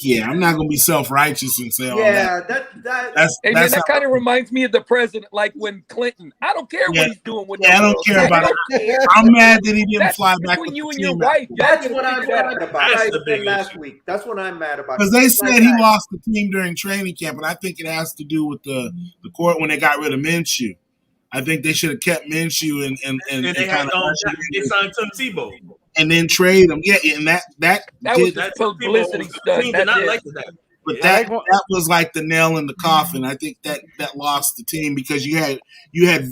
Yeah, I'm not gonna be self-righteous and say all that. That kind of reminds me of the president, like when Clinton. I don't care what he's doing with. I don't care about it. I'm mad that he didn't fly back with you the and your team. wife. That's what I'm mad about. I said last week. That's what I'm mad about. Because they said he lost the team during training camp, and I think it has to do with the court when they got rid of Minshew. I think they should have kept Minshew and they kind of signed Tim Tebow. And then trade them. Yeah, and that was publicity stuff. But that was like the nail in the coffin. I think that lost the team because you had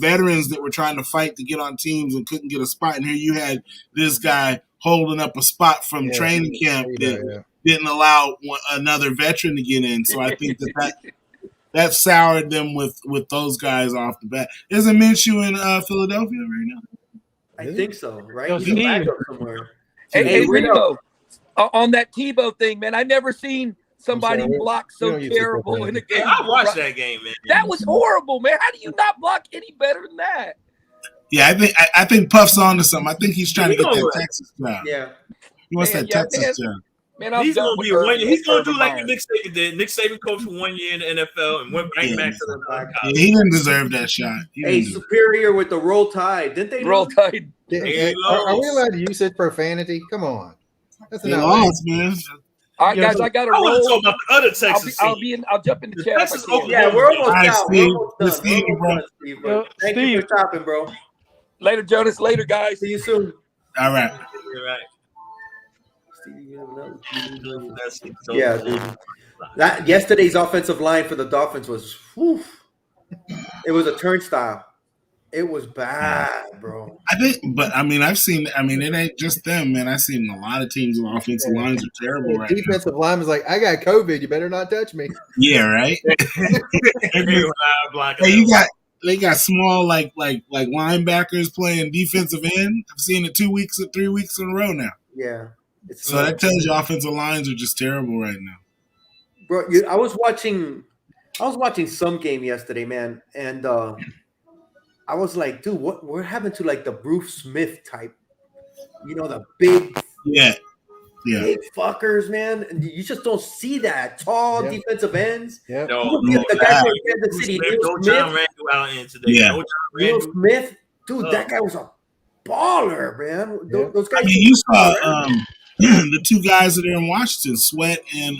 veterans that were trying to fight to get on teams and couldn't get a spot. And here you had this guy holding up a spot from training camp that didn't allow another veteran to get in. So I think that soured them with those guys off the bat. Isn't Minshew in Philadelphia right now? I think so, right? Yo, He's back up somewhere. Hey, Reno, on that Tebow thing, man, I never seen somebody block so terrible in a game. I watched that game, man. That was horrible, man. How do you not block any better than that? Yeah, I think Puff's on to something. I think he's trying to get that Texas job. Yeah. He wants that Texas job. Man, he's gonna be 1 year. He's gonna do like Nick Saban did. Nick Saban coached for 1 year in the NFL and went right back to the college. He didn't deserve that shot. Superior with the Roll Tide. Didn't they? Roll Tide. Are we allowed to use it profanity? Come on. That's they lost, man. All right, guys, I got to roll. I talk about the other Texas I'll jump in the chat. Yeah, we're almost out. Steve, bro. Thank you for stopping, bro. Later, Jonas. Later, guys. See you soon. All right. All right. Yeah, dude. That yesterday's offensive line for the Dolphins was, it was a turnstile. It was bad, bro. I've seen. It ain't just them, man. I've seen a lot of teams with offensive lines are terrible right now. Defensive line was like, I got COVID. You better not touch me. Yeah, right. They got small like linebackers playing defensive end. I've seen it 3 weeks in a row now. Yeah. So that tells you offensive lines are just terrible right now. Bro, I was watching some game yesterday, man, and I was like, dude, what we're having to like the Bruce Smith type, the big big fuckers, man. And you just don't see that tall defensive ends. Yeah. The guy from Kansas City, Neil Smith, dude, that guy was a baller, man. Those guys. You saw the two guys that are in Washington, Sweat and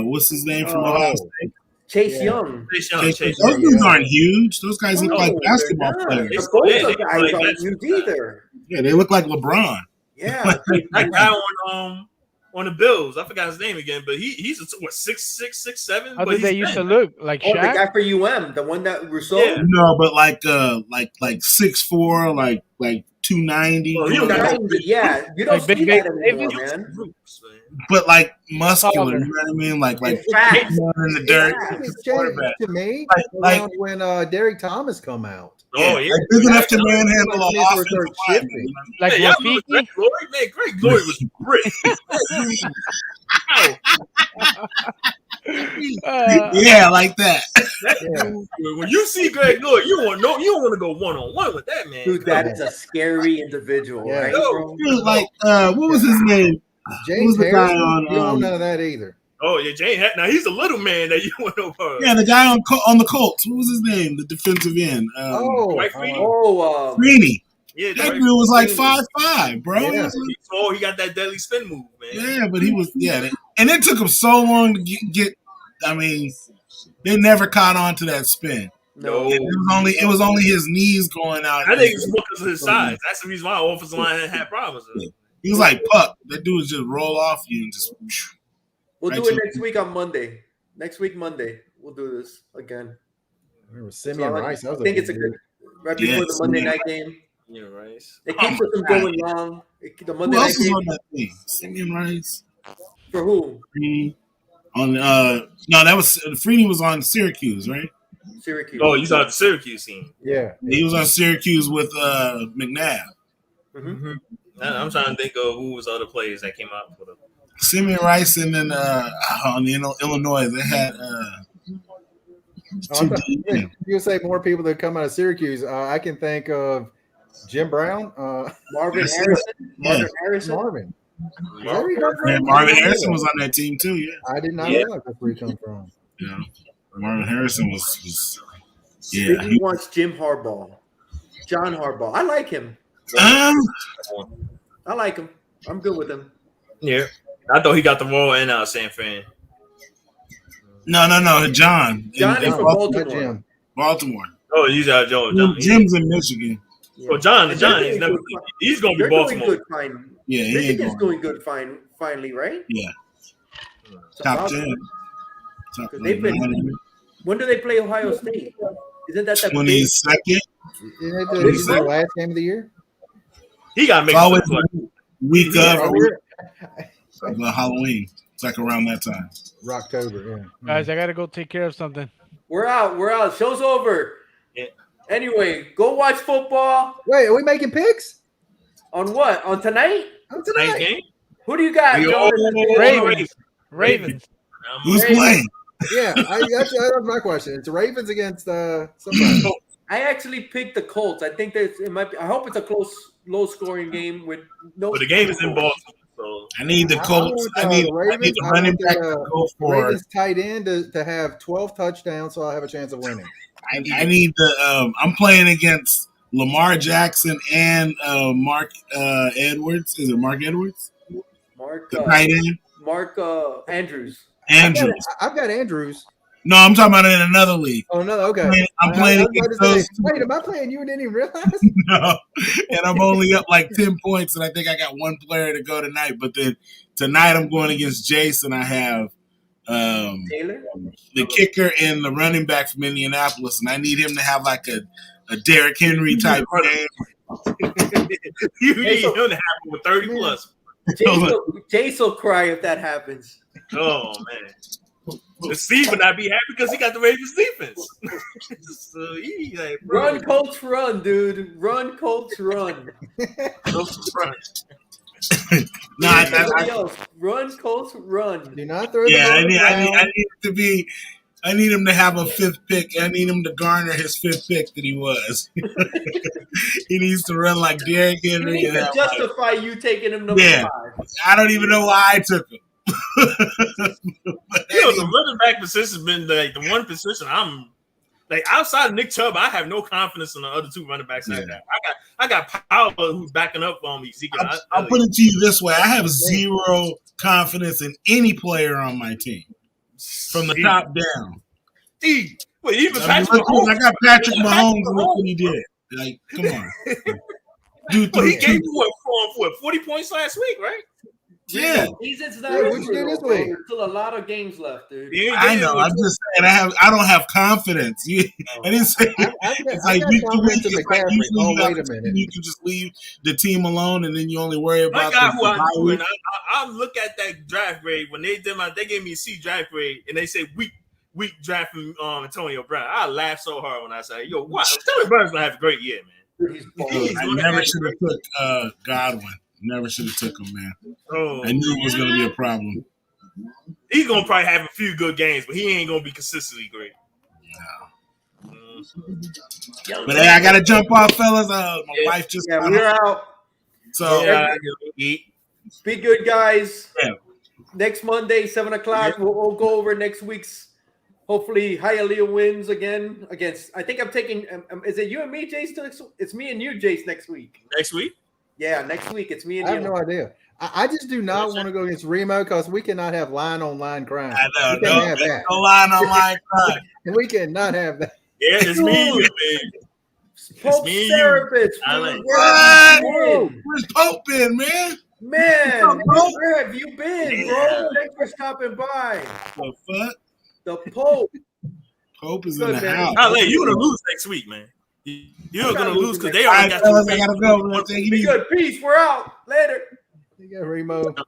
what's his name from Ohio State? Chase Young. Those dudes aren't huge. Those guys look like basketball players. Those guys aren't huge either. Yeah, they look like LeBron. Yeah. That guy on on the Bills. I forgot his name again, but he's what 6'6", 6'7". How But did they he's used big. to look like Oh, the Shaq? guy for the one that Rousseau. Yeah. No, but like 6'4", like 290. Well, he don't got no big- Yeah, you don't Like Big see Baby that anymore, Davis? man. Roots, man. but like muscular. Taller. You know what I mean? Like Fat. in the dirt. Yeah. It changed Quarterback. to me Like- around when Derek Thomas come out. Oh yeah, like big enough to manhandle Like, an these were offensive third lineman. shifting. You know? Like Man, y'all remember Rafiki? Greg Glory? Man, Greg Glory was great. Yeah, like that. When you see Greg Glory, you don't want to go 1-on-1 with that man. Dude, that is a scary individual, Yeah. right, Yo. bro? Dude, like what was his name? James Who's the guy Harrison, on, you don't want none of that either. Oh yeah, now he's a little man that you went over. Yeah, the guy on the Colts. What was his name? The defensive end. Mike Freeney? Greeny. Yeah, That dude was like 5'5", bro. Yeah. He got that deadly spin move, man. Yeah, but he was and it took him so long to get. I mean, they never caught on to that spin. No, It was only his knees going out. I think it's because of his size. That's the reason why offensive line had problems. He was like Puck. That dude was just roll off you and just. We'll Right do it to- next week on Monday. Next week, Monday, we'll do this again. Remember Simeon Rice? That was I think it's a good right before the Monday Simeon night game. Yeah, right. It keeps us from going long. The Monday Who night else was game on that team? Simeon Rice. for who? Freeney. On no, that was Freeney was on Syracuse, right? Syracuse. Oh, you saw the Syracuse team. Yeah. He was on Syracuse with McNabb. Mm-hmm. I'm trying to think of who was other players that came out for them. Simeon Rice, and then on the Illinois they had You say more people that come out of Syracuse. I can think of Jim Brown, Marvin Yes, Harrison. yeah. Marvin Harrison. Marvin. Marvin Harrison was on that team too. Yeah, I did not Yeah. realize that's where he come from. yeah. Marvin Harrison was He wants Jim Harbaugh. John Harbaugh. I like him. I like him. I'm good with him. Yeah, I thought he got the Royal and San Fran. No, John. John is from Not Baltimore. Jim. Baltimore. Oh, he's out Joe. John. Jim's in Michigan. Well, John And is they're never. doing good. He's gonna be They're doing Baltimore. good. Fine. Yeah, he ain't Michigan's going. doing good. Finally, right? Yeah, So top awesome. 10. Top They've been- When do they play Ohio State? Isn't that the big? 22nd. Isn't it the last game of the year? He got to make It's always some the week Yeah, of Halloween. It's like around that time. October, yeah. Guys, I gotta go take care of something. We're out. Show's over. Yeah. Anyway, go watch football. Wait, are we making picks? On what? On tonight? Oh, nice tonight. game. Who do you got, We Joe? Ravens. Who's Ravens. playing? Yeah, that's my question. It's Ravens against somebody. I actually picked the Colts. I think it might be. I hope it's a close, low-scoring game with no. But the game is in Baltimore, so I need the Colts. I need the running back to go for. Ravens tight end to have 12 touchdowns, so I'll have a chance of winning. I need the. I'm playing against Lamar Jackson and Mark Edwards. Is it Mark Edwards? Mark The tight end. Andrews. Andrews. I've got Andrews. No, I'm talking about in another league. Oh no, okay. I'm playing I was against about to those. say, wait, am I playing you and didn't even realize? No, and I'm only up like 10 points, and I think I got one player to go tonight. But then tonight I'm going against Jason. I have Taylor. the kicker and the running back from Indianapolis, and I need him to have like a Derrick Henry type game. you need him to have with 30 plus. Jace will cry if that happens. Oh man. And Steve would not be happy because he got the Ravens defense. So he like, bro, Run, Colts, run, dude. Run, Colts, run. No, Everybody else, run, Colts, run. Do not throw the yeah, ball I need around. him to be. I need him to have a fifth pick. I need him to garner his fifth pick that he was. He needs to run like Derrick You Henry. need And to have justify you taking him number Yeah. 5. I don't even know why I took him. But the running back position has been like the one position I'm like outside of Nick Chubb. I have no confidence in the other two running backs. Yeah. I got Powell who's backing up on me. Ezekiel. I'll put it to you this way: I have zero confidence in any player on my team, from the top down. Well, even I Patrick Mahomes. I got Patrick Mahomes. Look what he did. Like, come on, dude. Well, he gave you what 40 points last week, right? Yeah, Season's not Yeah, over, what you do this though, bro. week? There's still a lot of games left, dude. He ain't I getting know. it. I'm just saying I don't have confidence. I didn't say it's I like got week to confidence week. in It's like McCaffrey. usually Oh, you have wait a a team, minute. you can just leave the team alone, and then you only worry My about guy the who I bye do, week. and I look at that draft grade when they gave me a C draft grade, and they say week drafting Antonio Brown. I laughed so hard when I said, "Yo, what? Antonio Brown's gonna have a great year, man. He's He's I gonna never have should a have great took Godwin. Never should have took him, man. Oh, I knew it was going to be a problem. he's gonna probably have a few good games, but he ain't gonna be consistently great. But hey, I got to jump off, fellas. My wife just Yeah, got we're home. out. So Yeah, Be good, guys. Yeah. Next Monday, 7 o'clock. Yeah. We'll go over next week's. Hopefully, Hialeah wins again against. I think I'm taking. Is it you and me, Jace? It's me and you, Jace, next week. next week. Yeah, next week it's me and I you. have no idea. I just do not want to go against Remo because we cannot have line-on-line crime. I know. We can't have that. No line on line crime. We cannot have that. Yeah, it's me and you, baby. Pope me and you. Serapis. I like- What? Where's Pope been, man? Man, Pope? where have you been, bro? Thanks for stopping by. The fuck? The Pope. Pope is Good, in the man. house. I'll let you gonna lose next week, man. You're gonna lose because they All already right, got fellas, you. I got to go. Man. Take it Be easy. good. Peace. We're out. Later. You got Remo. Okay.